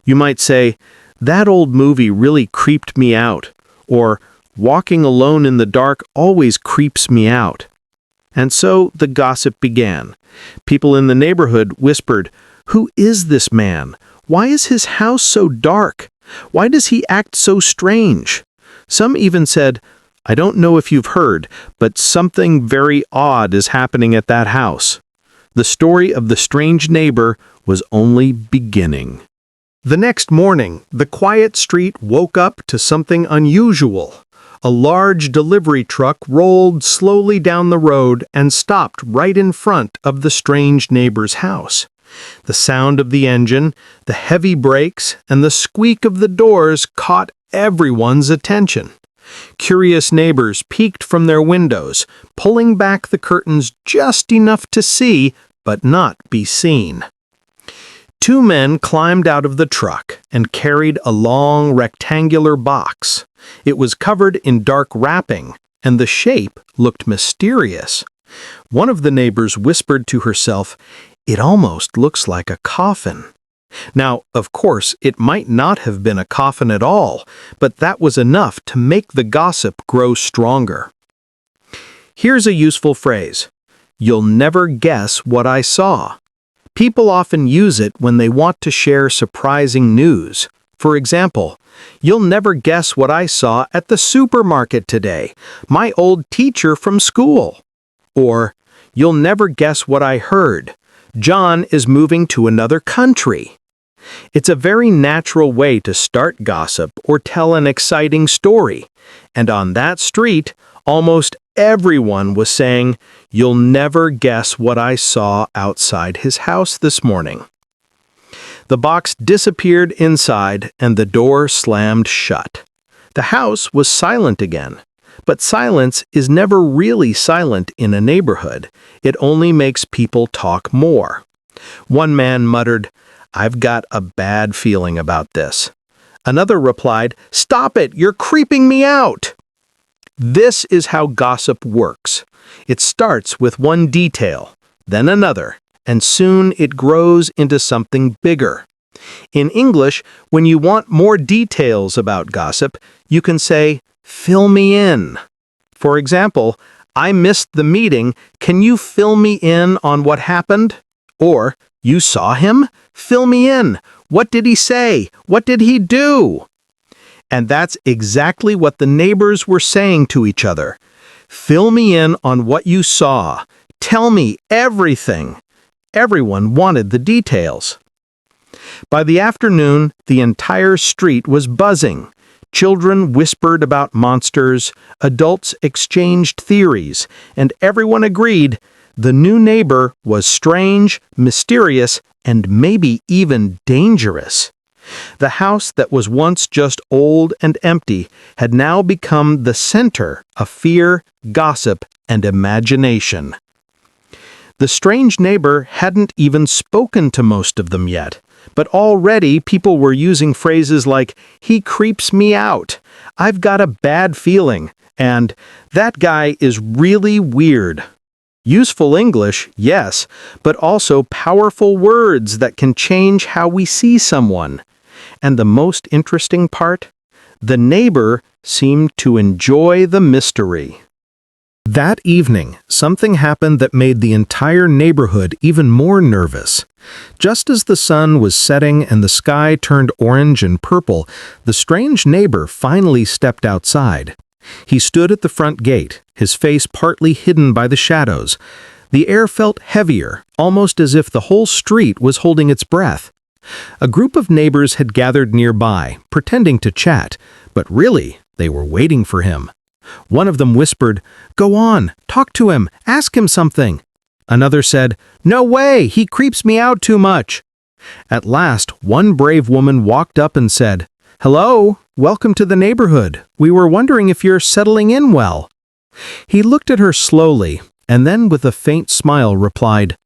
You might say, "That old movie really creeped me out," or "Walking alone in the dark always creeps me out." And so the gossip began. People in the neighborhood whispered, "Who is this man? Why is his house so dark? Why does he act so strange?" Some even said, "I don't know if you've heard, but something very odd is happening at that house." The story of the strange neighbor was only beginning. The next morning, the quiet street woke up to something unusual. A large delivery truck rolled slowly down the road and stopped right in front of the strange neighbor's house. The sound of the engine, the heavy brakes, and the squeak of the doors caught everyone's attention. Curious neighbors peeked from their windows, pulling back the curtains just enough to see, but not be seen. Two men climbed out of the truck and carried a long rectangular box. It was covered in dark wrapping, and the shape looked mysterious. One of the neighbors whispered to herself, "It almost looks like a coffin." Now, of course, it might not have been a coffin at all, but that was enough to make the gossip grow stronger. Here's a useful phrase. You'll never guess what I saw. People often use it when they want to share surprising news. For example, "You'll never guess what I saw at the supermarket today. My old teacher from school." Or, "You'll never guess what I heard. John is moving to another country." It's a very natural way to start gossip or tell an exciting story. And on that street, almost everyone was saying, "You'll never guess what I saw outside his house this morning." The box disappeared inside and the door slammed shut. The house was silent again. But silence is never really silent in a neighborhood. It only makes people talk more. One man muttered, "I've got a bad feeling about this." Another replied, "Stop it, you're creeping me out." This is how gossip works. It starts with one detail, then another, and soon it grows into something bigger. In English, when you want more details about gossip, you can say, "Fill me in." For example, "I missed the meeting. Can you fill me in on what happened?" Or, "You saw him? Fill me in. What did he say? What did he do?" And that's exactly what the neighbors were saying to each other. "Fill me in on what you saw. Tell me everything." Everyone wanted the details. By the afternoon, the entire street was buzzing. Children whispered about monsters, adults exchanged theories, and everyone agreed the new neighbor was strange, mysterious, and maybe even dangerous. The house that was once just old and empty had now become the center of fear, gossip, and imagination. The strange neighbor hadn't even spoken to most of them yet, but already people were using phrases like, "He creeps me out," "I've got a bad feeling," and "That guy is really weird." Useful English, yes, but also powerful words that can change how we see someone. And the most interesting part? The neighbor seemed to enjoy the mystery. That evening, something happened that made the entire neighborhood even more nervous. Just as the sun was setting and the sky turned orange and purple, the strange neighbor finally stepped outside. He stood at the front gate, his face partly hidden by the shadows. The air felt heavier, almost as if the whole street was holding its breath. A group of neighbors had gathered nearby, pretending to chat, but really, they were waiting for him. One of them whispered, "Go on, talk to him, ask him something." Another said, "No way, he creeps me out too much." At last, one brave woman walked up and said, "Hello, welcome to the neighborhood. We were wondering if you're settling in well." He looked at her slowly, and then with a faint smile replied,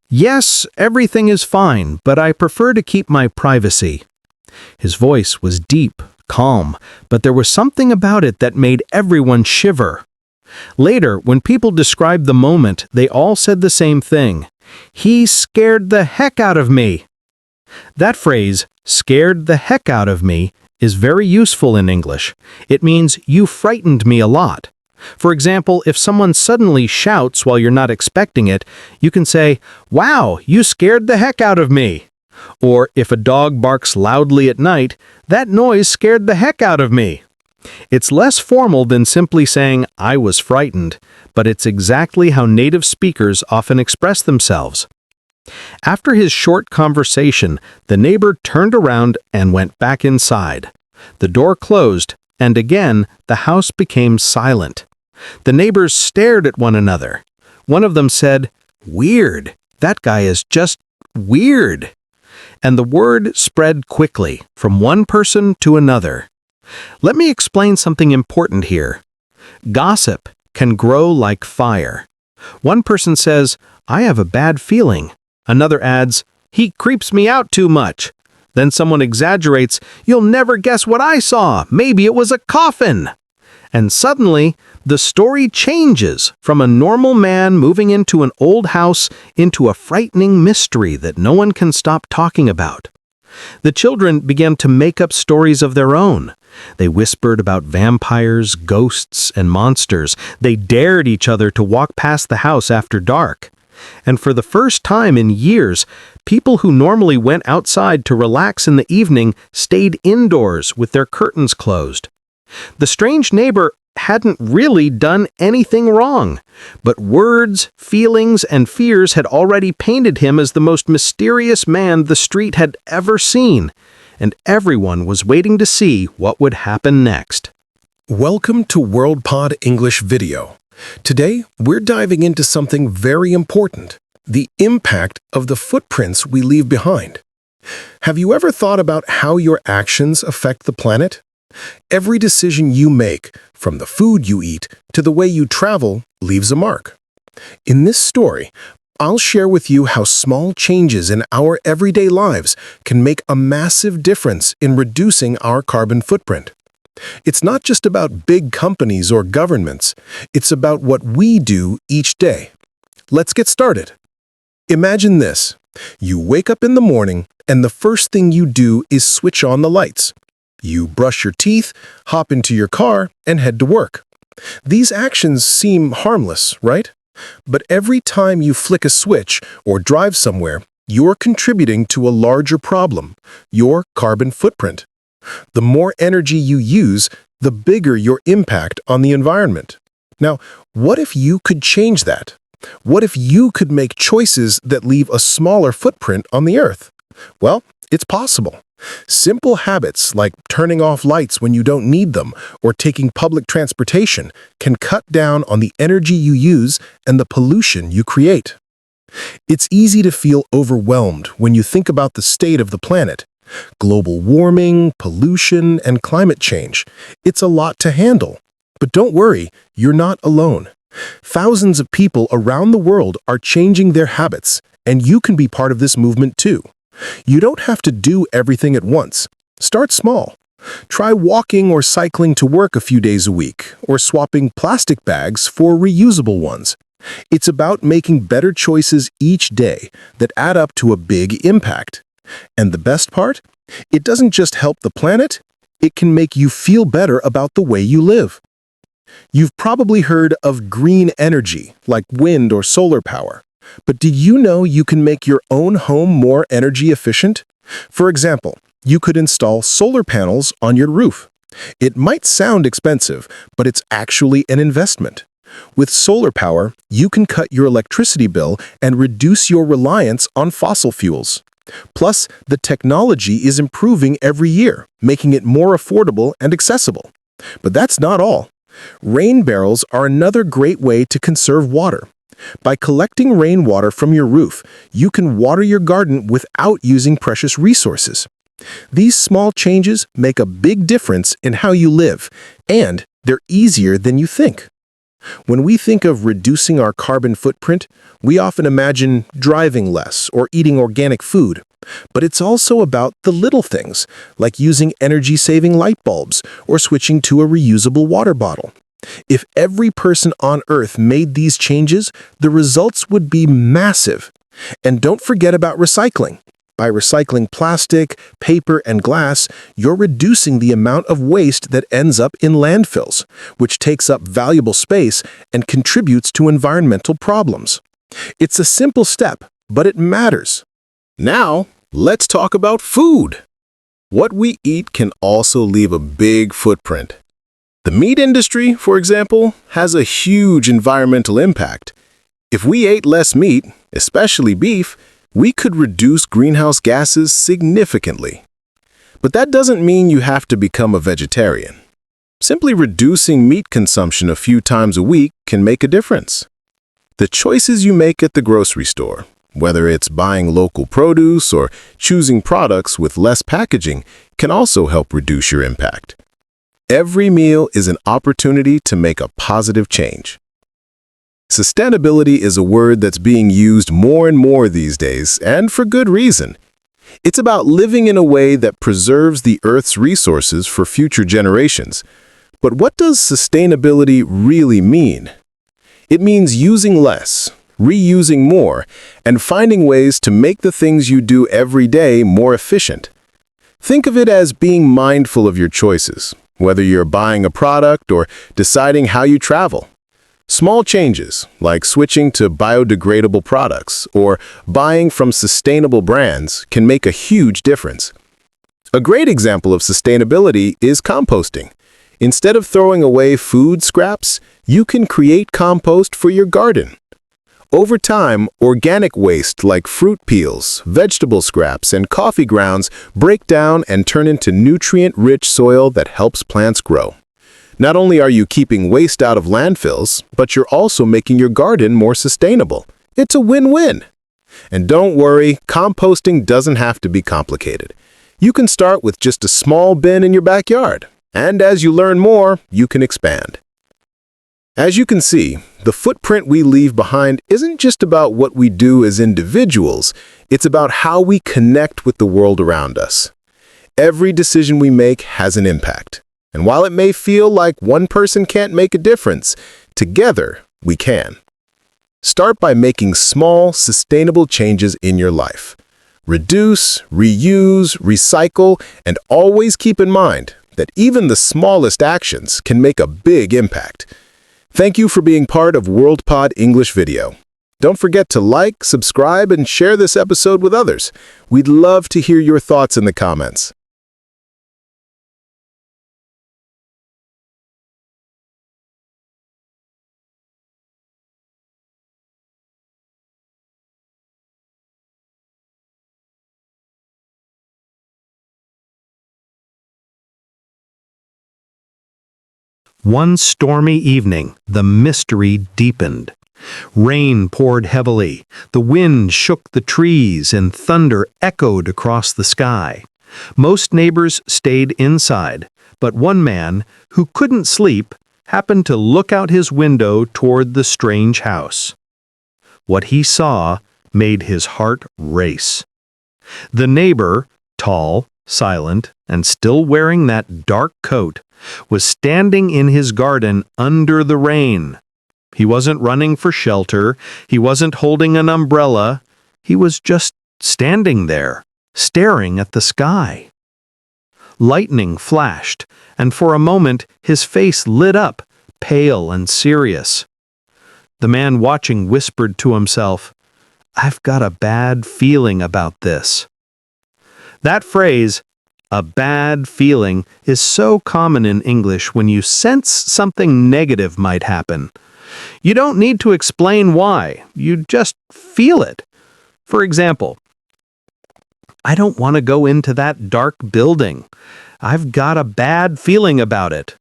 "Yes, everything is fine, but I prefer to keep my privacy." His voice was deep, calm, but there was something about it that made everyone shiver. Later, when people described the moment, they all said the same thing. "He scared the heck out of me." That phrase, "scared the heck out of me," is very useful in English. It means "you frightened me a lot." For example, if someone suddenly shouts while you're not expecting it, you can say, "Wow, you scared the heck out of me." Or if a dog barks loudly at night, "That noise scared the heck out of me." It's less formal than simply saying, "I was frightened," but it's exactly how native speakers often express themselves. After his short conversation, the neighbor turned around and went back inside. The door closed, and again, the house became silent. The neighbors stared at one another. One of them said, "Weird. That guy is just weird." And the word spread quickly from one person to another. Let me explain something important here. Gossip can grow like fire. One person says, "I have a bad feeling." Another adds, "He creeps me out too much." Then someone exaggerates, "You'll never guess what I saw. Maybe it was a coffin." And suddenly, the story changes from a normal man moving into an old house into a frightening mystery that no one can stop talking about. The children began to make up stories of their own. They whispered about vampires, ghosts, and monsters. They dared each other to walk past the house after dark. And for the first time in years, people who normally went outside to relax in the evening stayed indoors with their curtains closed. The strange neighbor hadn't really done anything wrong, but words, feelings, and fears had already painted him as the most mysterious man the street had ever seen, and everyone was waiting to see what would happen next. Welcome to WorldPod English Video. Today, we're diving into something very important, the impact of the footprints we leave behind. Have you ever thought about how your actions affect the planet? Every decision you make, from the food you eat to the way you travel, leaves a mark. In this story, I'll share with you how small changes in our everyday lives can make a massive difference in reducing our carbon footprint. It's not just about big companies or governments, it's about what we do each day. Let's get started. Imagine this. You wake up in the morning, and the first thing you do is switch on the lights. You brush your teeth, hop into your car, and head to work. These actions seem harmless, right? But every time you flick a switch or drive somewhere, you're contributing to a larger problem, your carbon footprint. The more energy you use, the bigger your impact on the environment. Now, what if you could change that? What if you could make choices that leave a smaller footprint on the Earth? Well, it's possible. Simple habits like turning off lights when you don't need them or taking public transportation can cut down on the energy you use and the pollution you create. It's easy to feel overwhelmed when you think about the state of the planet. Global warming, pollution, and climate change. It's a lot to handle. But don't worry, you're not alone. Thousands of people around the world are changing their habits, and you can be part of this movement too. You don't have to do everything at once. Start small. Try walking or cycling to work a few days a week, or swapping plastic bags for reusable ones. It's about making better choices each day that add up to a big impact. And the best part? It doesn't just help the planet, it can make you feel better about the way you live. You've probably heard of green energy, like wind or solar power. But did you know you can make your own home more energy efficient? For example, you could install solar panels on your roof. It might sound expensive, but it's actually an investment. With solar power, you can cut your electricity bill and reduce your reliance on fossil fuels. Plus, the technology is improving every year, making it more affordable and accessible. But that's not all. Rain barrels are another great way to conserve water. By collecting rainwater from your roof, you can water your garden without using precious resources. These small changes make a big difference in how you live, and they're easier than you think. When we think of reducing our carbon footprint, we often imagine driving less or eating organic food. But it's also about the little things, like using energy-saving light bulbs or switching to a reusable water bottle. If every person on Earth made these changes, the results would be massive. And don't forget about recycling. By recycling plastic, paper, and glass, you're reducing the amount of waste that ends up in landfills, which takes up valuable space and contributes to environmental problems. It's a simple step, but it matters. Now, let's talk about food. What we eat can also leave a big footprint. The meat industry, for example, has a huge environmental impact. If we ate less meat, especially beef, we could reduce greenhouse gases significantly. But that doesn't mean you have to become a vegetarian. Simply reducing meat consumption a few times a week can make a difference. The choices you make at the grocery store, whether it's buying local produce or choosing products with less packaging, can also help reduce your impact. Every meal is an opportunity to make a positive change. Sustainability is a word that's being used more and more these days, and for good reason. It's about living in a way that preserves the Earth's resources for future generations. But what does sustainability really mean? It means using less, reusing more, and finding ways to make the things you do every day more efficient. Think of it as being mindful of your choices, whether you're buying a product or deciding how you travel. Small changes, like switching to biodegradable products or buying from sustainable brands, can make a huge difference. A great example of sustainability is composting. Instead of throwing away food scraps, you can create compost for your garden. Over time, organic waste like fruit peels, vegetable scraps, and coffee grounds break down and turn into nutrient-rich soil that helps plants grow. Not only are you keeping waste out of landfills, but you're also making your garden more sustainable. It's a win-win. And don't worry, composting doesn't have to be complicated. You can start with just a small bin in your backyard, and as you learn more, you can expand. As you can see, the footprint we leave behind isn't just about what we do as individuals, it's about how we connect with the world around us. Every decision we make has an impact. And while it may feel like one person can't make a difference, together we can. Start by making small, sustainable changes in your life. Reduce, reuse, recycle, and always keep in mind that even the smallest actions can make a big impact. Thank you for being part of WorldPod English Video. Don't forget to like, subscribe, and share this episode with others. We'd love to hear your thoughts in the comments. One stormy evening, the mystery deepened. Rain poured heavily, the wind shook the trees, and thunder echoed across the sky. Most neighbors stayed inside, but one man, who couldn't sleep, happened to look out his window toward the strange house. What he saw made his heart race. The neighbor, tall, silent, and still wearing that dark coat, was standing in his garden under the rain. He wasn't running for shelter, he wasn't holding an umbrella, he was just standing there, staring at the sky. Lightning flashed, and for a moment his face lit up, pale and serious. The man watching whispered to himself, "I've got a bad feeling about this." That phrase, "a bad feeling," is so common in English when you sense something negative might happen. You don't need to explain why, you just feel it. For example, "I don't want to go into that dark building. I've got a bad feeling about it."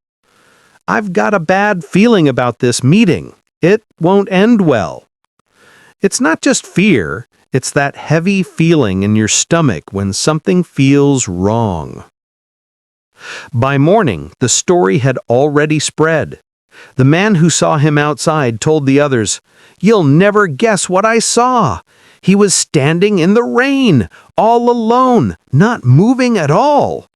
"I've got a bad feeling about this meeting. It won't end well." It's not just fear, it's that heavy feeling in your stomach when something feels wrong. By morning, the story had already spread. The man who saw him outside told the others, "You'll never guess what I saw. He was standing in the rain, all alone, not moving at all."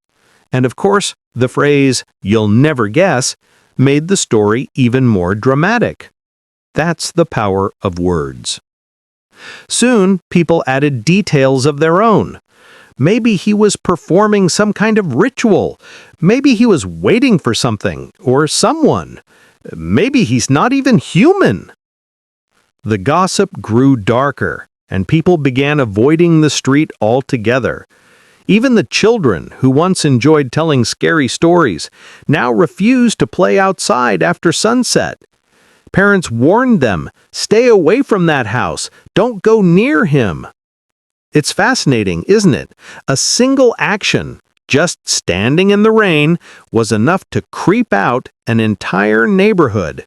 And of course, the phrase, "you'll never guess," made the story even more dramatic. That's the power of words. Soon, people added details of their own. Maybe he was performing some kind of ritual. Maybe he was waiting for something or someone. Maybe he's not even human. The gossip grew darker, and people began avoiding the street altogether. Even the children, who once enjoyed telling scary stories, now refused to play outside after sunset. Parents warned them, "Stay away from that house. Don't go near him." It's fascinating, isn't it? A single action, just standing in the rain, was enough to creep out an entire neighborhood.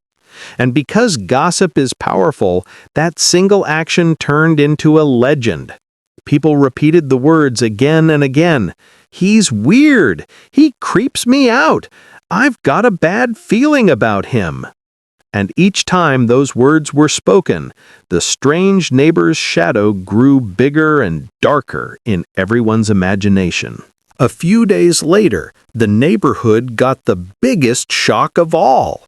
And because gossip is powerful, that single action turned into a legend. People repeated the words again and again. "He's weird. He creeps me out. I've got a bad feeling about him." And each time those words were spoken, the strange neighbor's shadow grew bigger and darker in everyone's imagination. A few days later, the neighborhood got the biggest shock of all.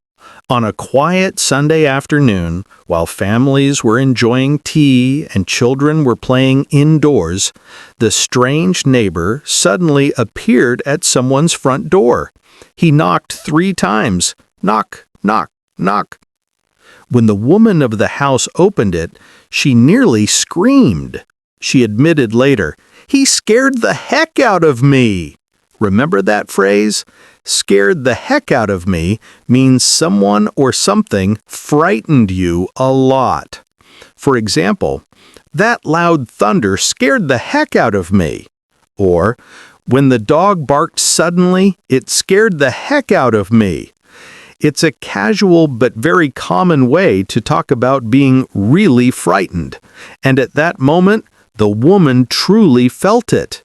On a quiet Sunday afternoon, while families were enjoying tea and children were playing indoors, the strange neighbor suddenly appeared at someone's front door. He knocked 3 times. Knock, knock, knock. When the woman of the house opened it, she nearly screamed. She admitted later, "He scared the heck out of me." Remember that phrase? Scared the heck out of me means someone or something frightened you a lot. For example, "That loud thunder scared the heck out of me." Or, "When the dog barked suddenly, it scared the heck out of me." It's a casual but very common way to talk about being really frightened. And at that moment, the woman truly felt it.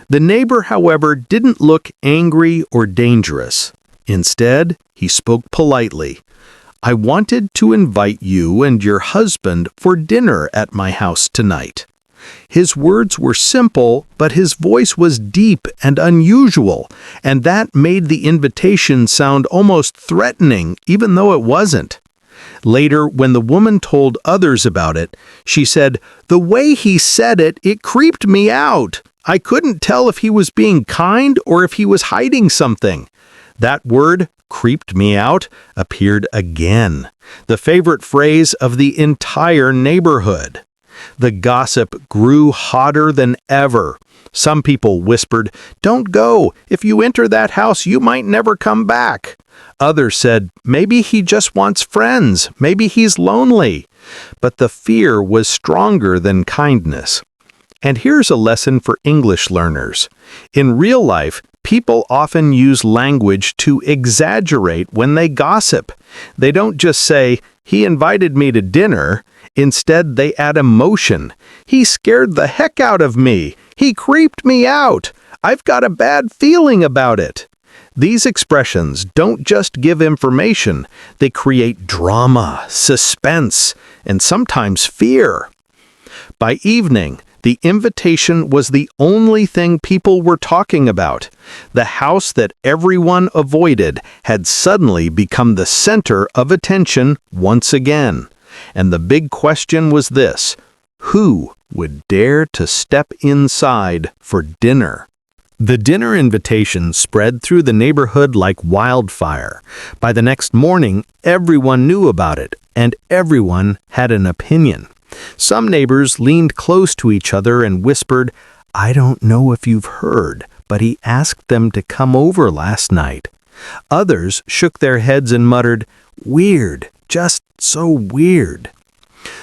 The neighbor, however, didn't look angry or dangerous. Instead, he spoke politely. "I wanted to invite you and your husband for dinner at my house tonight." His words were simple, but his voice was deep and unusual, and that made the invitation sound almost threatening, even though it wasn't. Later, when the woman told others about it, she said, "The way he said it, it creeped me out. I couldn't tell if he was being kind or if he was hiding something." That word, "creeped me out," appeared again, the favorite phrase of the entire neighborhood. The gossip grew hotter than ever. Some people whispered, "Don't go. If you enter that house, you might never come back." Others said, "Maybe he just wants friends. Maybe he's lonely." But the fear was stronger than kindness. And here's a lesson for English learners. In real life, people often use language to exaggerate when they gossip. They don't just say, "He invited me to dinner." Instead, they add emotion. "He scared the heck out of me. He creeped me out. I've got a bad feeling about it." These expressions don't just give information, they create drama, suspense, and sometimes fear. By evening, the invitation was the only thing people were talking about. The house that everyone avoided had suddenly become the center of attention once again. And the big question was this: who would dare to step inside for dinner? The dinner invitation spread through the neighborhood like wildfire. By the next morning, everyone knew about it, and everyone had an opinion. Some neighbors leaned close to each other and whispered, "I don't know if you've heard, but he asked them to come over last night." Others shook their heads and muttered, "Weird, just so weird."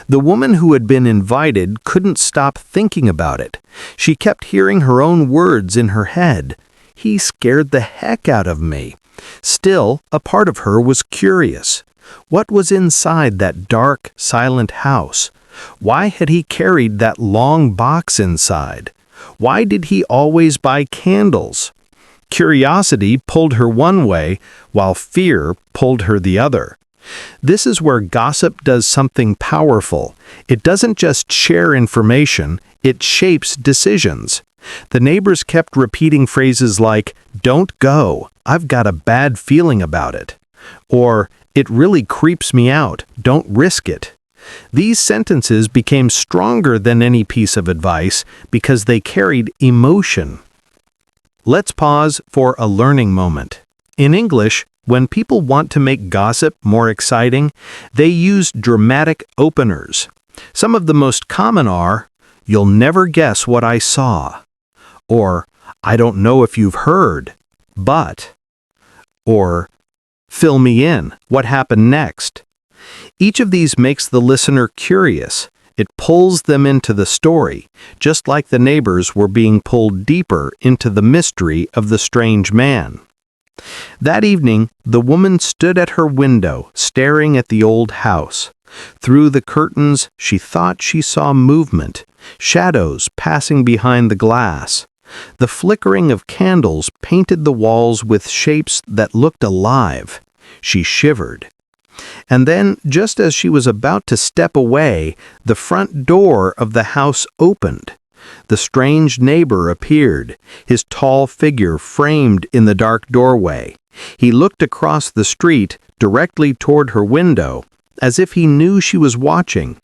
The woman who had been invited couldn't stop thinking about it. She kept hearing her own words in her head. "He scared the heck out of me." Still, a part of her was curious. What was inside that dark, silent house? Why had he carried that long box inside? Why did he always buy candles? Curiosity pulled her one way, while fear pulled her the other. This is where gossip does something powerful. It doesn't just share information, it shapes decisions. The neighbors kept repeating phrases like, "Don't go, I've got a bad feeling about it," or "It really creeps me out, don't risk it." These sentences became stronger than any piece of advice because they carried emotion. Let's pause for a learning moment. In English, when people want to make gossip more exciting, they use dramatic openers. Some of the most common are, "You'll never guess what I saw," or "I don't know if you've heard, but," or "Fill me in, what happened next?" Each of these makes the listener curious. It pulls them into the story, just like the neighbors were being pulled deeper into the mystery of the strange man. That evening, the woman stood at her window, staring at the old house. Through the curtains, she thought she saw movement, shadows passing behind the glass. The flickering of candles painted the walls with shapes that looked alive. She shivered. And then, just as she was about to step away, the front door of the house opened. The strange neighbor appeared, his tall figure framed in the dark doorway. He looked across the street, directly toward her window, as if he knew she was watching.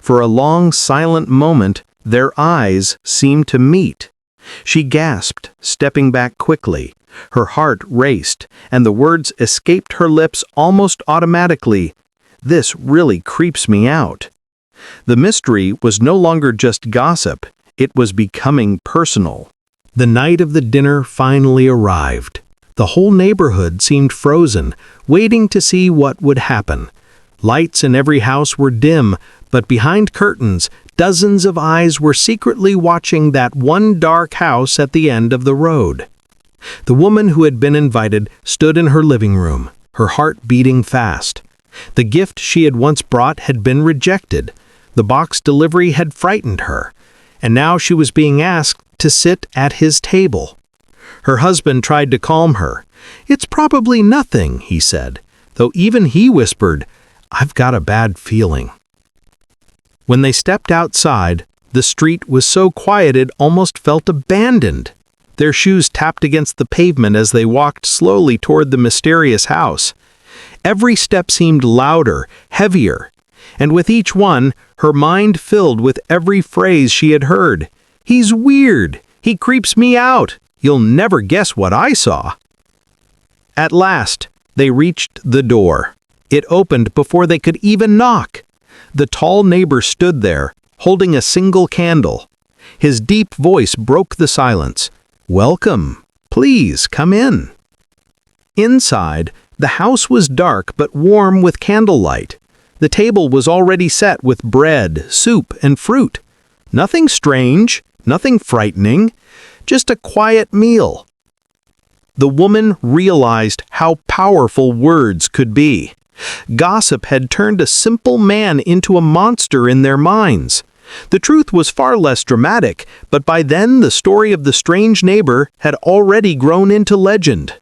For a long, silent moment, their eyes seemed to meet. She gasped, stepping back quickly. Her heart raced, and the words escaped her lips almost automatically. "This really creeps me out." The mystery was no longer just gossip. It was becoming personal. The night of the dinner finally arrived. The whole neighborhood seemed frozen, waiting to see what would happen. Lights in every house were dim, but behind curtains, dozens of eyes were secretly watching that one dark house at the end of the road. The woman who had been invited stood in her living room, her heart beating fast. The gift she had once brought had been rejected. The box delivery had frightened her, and now she was being asked to sit at his table. Her husband tried to calm her. "It's probably nothing," he said, though even he whispered, "I've got a bad feeling." When they stepped outside, the street was so quiet it almost felt abandoned. Their shoes tapped against the pavement as they walked slowly toward the mysterious house. Every step seemed louder, heavier, and with each one, her mind filled with every phrase she had heard. "He's weird. He creeps me out. You'll never guess what I saw." At last, they reached the door. It opened before they could even knock. The tall neighbor stood there, holding a single candle. His deep voice broke the silence. "Welcome. Please come in." Inside, the house was dark but warm with candlelight. The table was already set with bread, soup, and fruit. Nothing strange, nothing frightening, just a quiet meal. The woman realized how powerful words could be. Gossip had turned a simple man into a monster in their minds. The truth was far less dramatic, but by then the story of the strange neighbor had already grown into legend.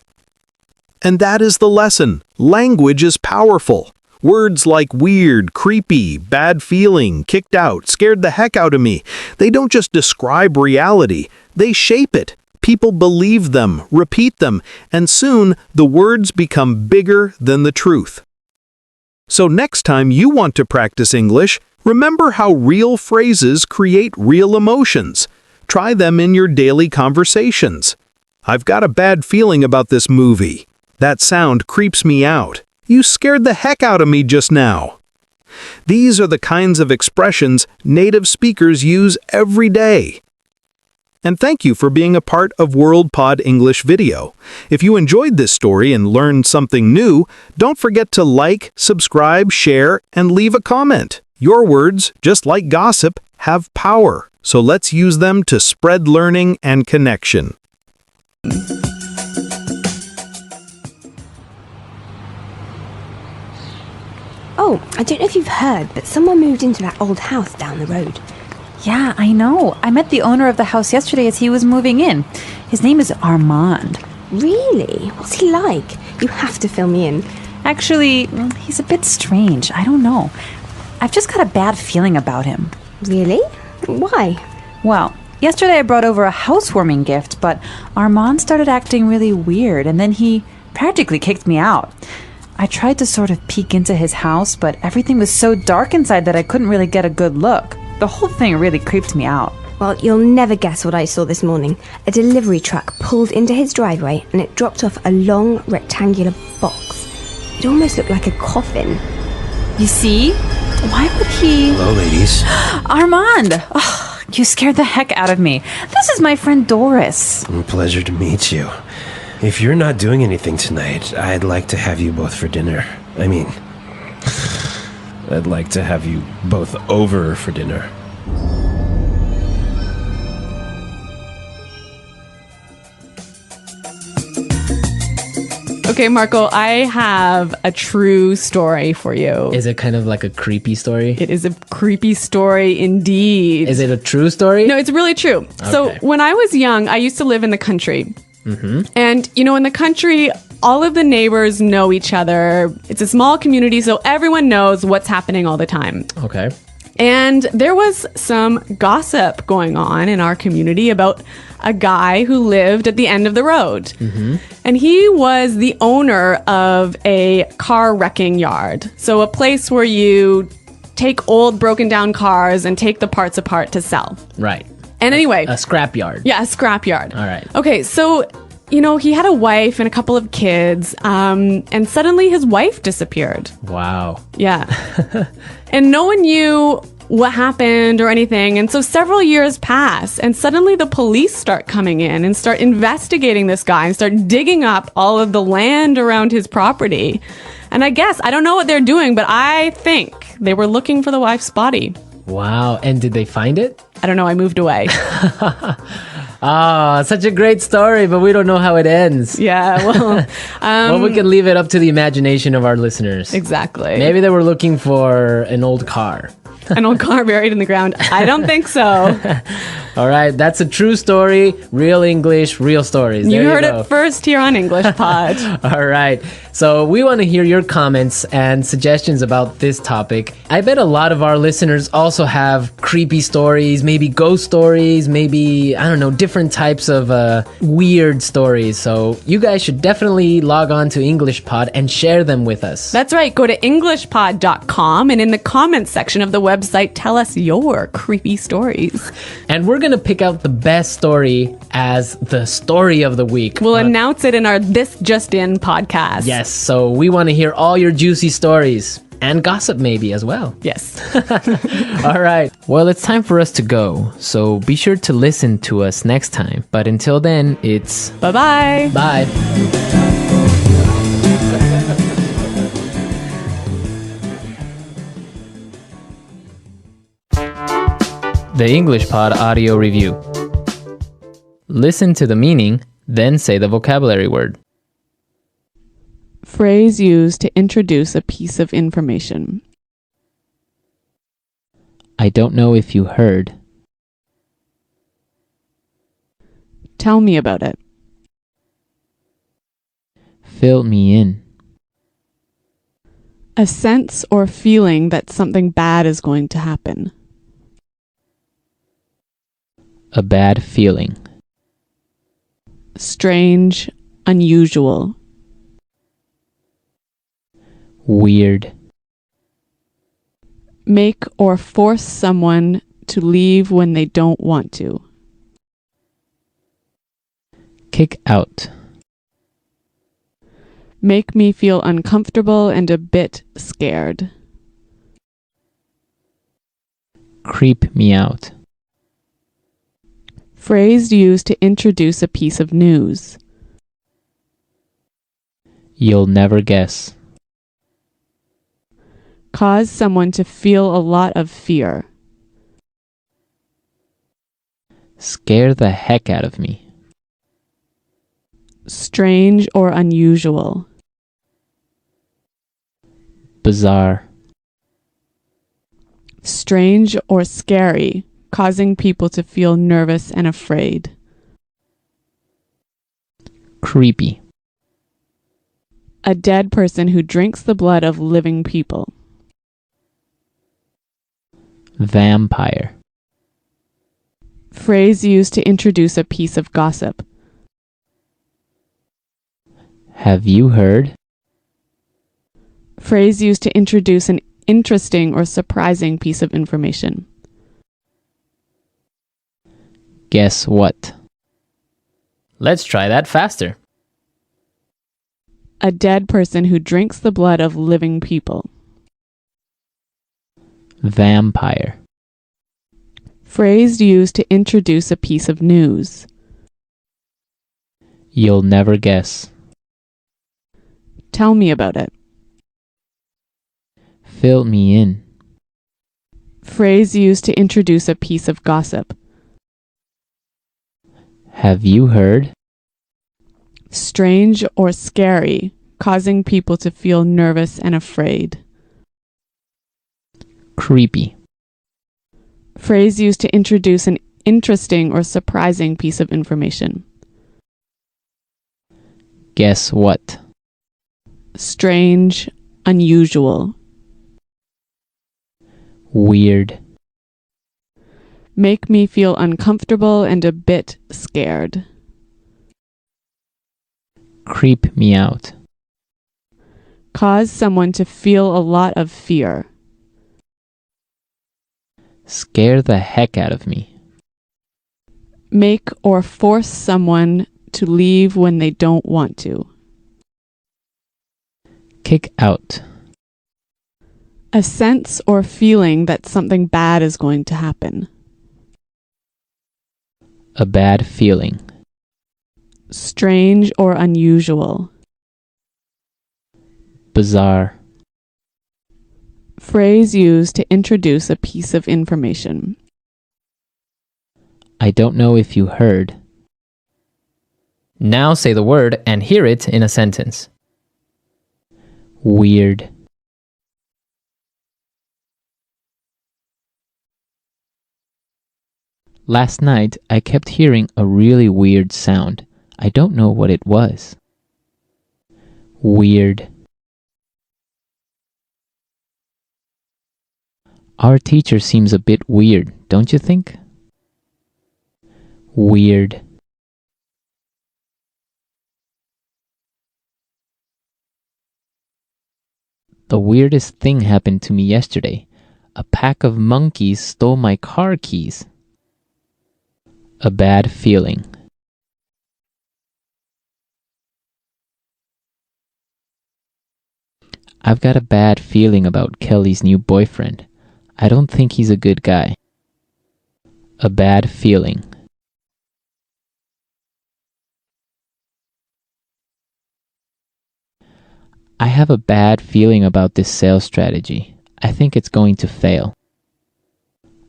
And that is the lesson. Language is powerful. Words like weird, creepy, bad feeling, kicked out, scared the heck out of me. They don't just describe reality, they shape it. People believe them, repeat them, and soon the words become bigger than the truth. So next time you want to practice English, remember how real phrases create real emotions. Try them in your daily conversations. "I've got a bad feeling about this movie. That sound creeps me out. You scared the heck out of me just now." These are the kinds of expressions native speakers use every day. And thank you for being a part of WorldPod English Video. If you enjoyed this story and learned something new, don't forget to like, subscribe, share, and leave a comment. Your words, just like gossip, have power, so let's use them to spread learning and connection. Oh, I don't know if you've heard, but someone moved into that old house down the road. Yeah, I know. I met the owner of the house yesterday as he was moving in. His name is Armand. Really? What's he like? You have to fill me in. Actually, he's a bit strange. I don't know. I've just got a bad feeling about him. Really? Why? Well, yesterday I brought over a housewarming gift, but Armand started acting really weird, and then he practically kicked me out. I tried to sort of peek into his house, but everything was so dark inside that I couldn't really get a good look. The whole thing really creeped me out. Well, you'll never guess what I saw this morning. A delivery truck pulled into his driveway and it dropped off a long rectangular box. It almost looked like a coffin. You see? Why would he... Hello, ladies. Armand! Oh, you scared the heck out of me. This is my friend Doris. Pleasure to meet you. If you're not doing anything tonight, I'd like to have you both for dinner. I mean, I'd like to have you both over for dinner. Okay, Marco, I have a true story for you. Is it kind of like a creepy story? It is a creepy story indeed. Is it a true story? No, it's really true. Okay. So when I was young, I used to live in the country. And, you know, in the country, all of the neighbors know each other. It's a small community, so everyone knows what's happening all the time. Okay. And there was some gossip going on in our community about a guy who lived at the end of the road. And he was the owner of a car wrecking yard. So a place where you take old broken down cars and take the parts apart to sell. Right. And anyway. A scrapyard. Yeah, a scrapyard. All right. Okay, so, you know, he had a wife and a couple of kids, and suddenly his wife disappeared. Wow. Yeah. And no one knew what happened or anything. And so several years pass, and suddenly the police start coming in and start investigating this guy and start digging up all of the land around his property. And I don't know what they're doing, but I think they were looking for the wife's body. Wow. And did they find it? I don't know. I moved away. Ah, such a great story, but we don't know how it ends. Yeah, well... Well, we can leave it up to the imagination of our listeners. Exactly. Maybe they were looking for an old car. An old car buried in the ground. I don't think so. All right, that's a true story. Real English, real stories. You There heard go. it first here on English Pod. All right. So we want to hear your comments and suggestions about this topic. I bet a lot of our listeners also have creepy stories, maybe ghost stories, maybe, I don't know, different types of weird stories. So you guys should definitely log on to English Pod and share them with us. That's right. Go to englishpod.com and in the comments section of the website, tell us your creepy stories. And we're going to pick out the best story as the story of the week. We'll announce it in our This Just In podcast. Yes, so we want to hear all your juicy stories and gossip maybe as well. Yes. All right. Well, it's time for us to go. So be sure to listen to us next time. But until then, it's Bye-bye. Bye. The English Pod Audio Review. Listen to the meaning, then say the vocabulary word. Phrase used to introduce a piece of information. I don't know if you heard. Tell me about it. Fill me in. A sense or feeling that something bad is going to happen. A bad feeling. Strange, unusual. Weird. Make or force someone to leave when they don't want to. Kick out. Make me feel uncomfortable and a bit scared. Creep me out. Phrase used to introduce a piece of news. You'll never guess. Cause someone to feel a lot of fear. Scare the heck out of me. Strange or unusual. Bizarre. Strange or scary, causing people to feel nervous and afraid. Creepy. A dead person who drinks the blood of living people. Vampire. Phrase used to introduce a piece of gossip. Have you heard? Phrase used to introduce an interesting or surprising piece of information. Guess what? Let's try that faster. A dead person who drinks the blood of living people. Vampire. Phrase used to introduce a piece of news. You'll never guess. Tell me about it. Fill me in. Phrase used to introduce a piece of gossip. Have you heard? Strange or scary, causing people to feel nervous and afraid. Creepy. Phrase used to introduce an interesting or surprising piece of information. Guess what? Strange, unusual. Weird. Make me feel uncomfortable and a bit scared. Creep me out. Cause someone to feel a lot of fear. Scare the heck out of me. Make or force someone to leave when they don't want to. Kick out. A sense or feeling that something bad is going to happen. A bad feeling. Strange or unusual. Bizarre. Phrase used to introduce a piece of information. I don't know if you heard. Now say the word and hear it in a sentence. Weird. Last night, I kept hearing a really weird sound. I don't know what it was. Weird. Our teacher seems a bit weird, don't you think? Weird. The weirdest thing happened to me yesterday. A pack of monkeys stole my car keys. A bad feeling. I've got a bad feeling about Kelly's new boyfriend. I don't think he's a good guy. A bad feeling. I have a bad feeling about this sales strategy. I think it's going to fail.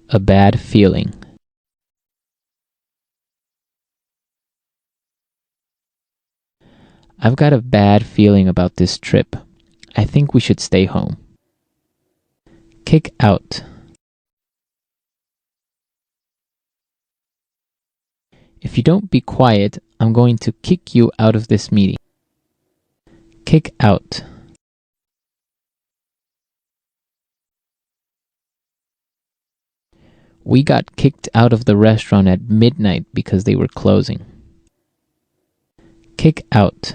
A bad feeling. I've got a bad feeling about this trip. I think we should stay home. Kick out. If you don't be quiet, I'm going to kick you out of this meeting. Kick out. We got kicked out of the restaurant at midnight because they were closing. Kick out.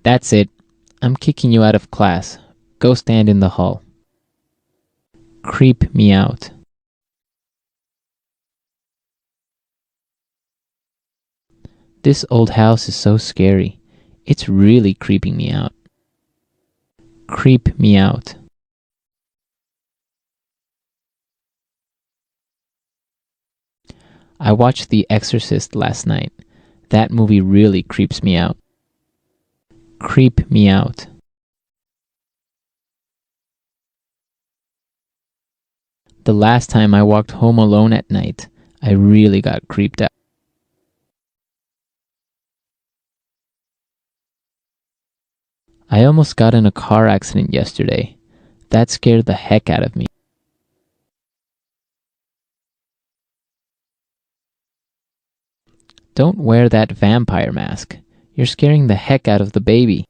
That's it. I'm kicking you out of class. Go stand in the hall. Creep me out. This old house is so scary. It's really creeping me out. Creep me out. I watched The Exorcist last night. That movie really creeps me out. Creep me out. The last time I walked home alone at night, I really got creeped out. I almost got in a car accident yesterday. That scared the heck out of me. Don't wear that vampire mask. You're scaring the heck out of the baby.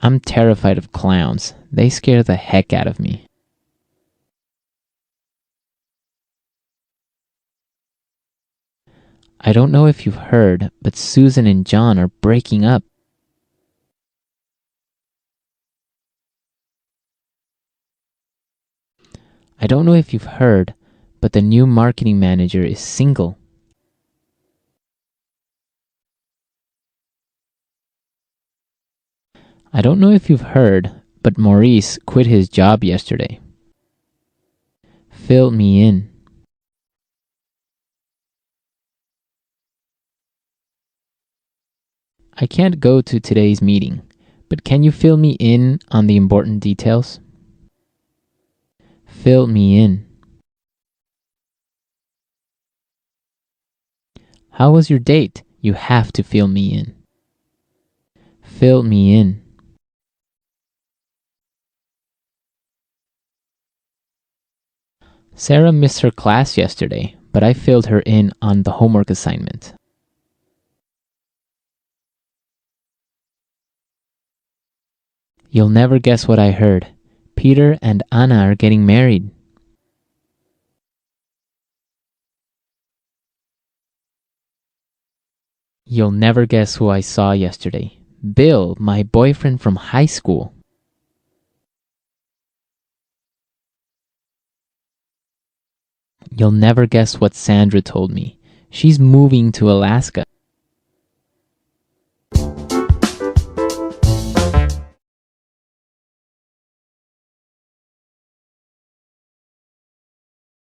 I'm terrified of clowns. They scare the heck out of me. I don't know if you've heard, but Susan and John are breaking up. I don't know if you've heard, but the new marketing manager is single. I don't know if you've heard, but Maurice quit his job yesterday. Fill me in. I can't go to today's meeting, but can you fill me in on the important details? Fill me in. How was your date? You have to fill me in. Fill me in. Sarah missed her class yesterday, but I filled her in on the homework assignment. You'll never guess what I heard. Peter and Anna are getting married. You'll never guess who I saw yesterday. Bill, my boyfriend from high school. You'll never guess what Sandra told me. She's moving to Alaska.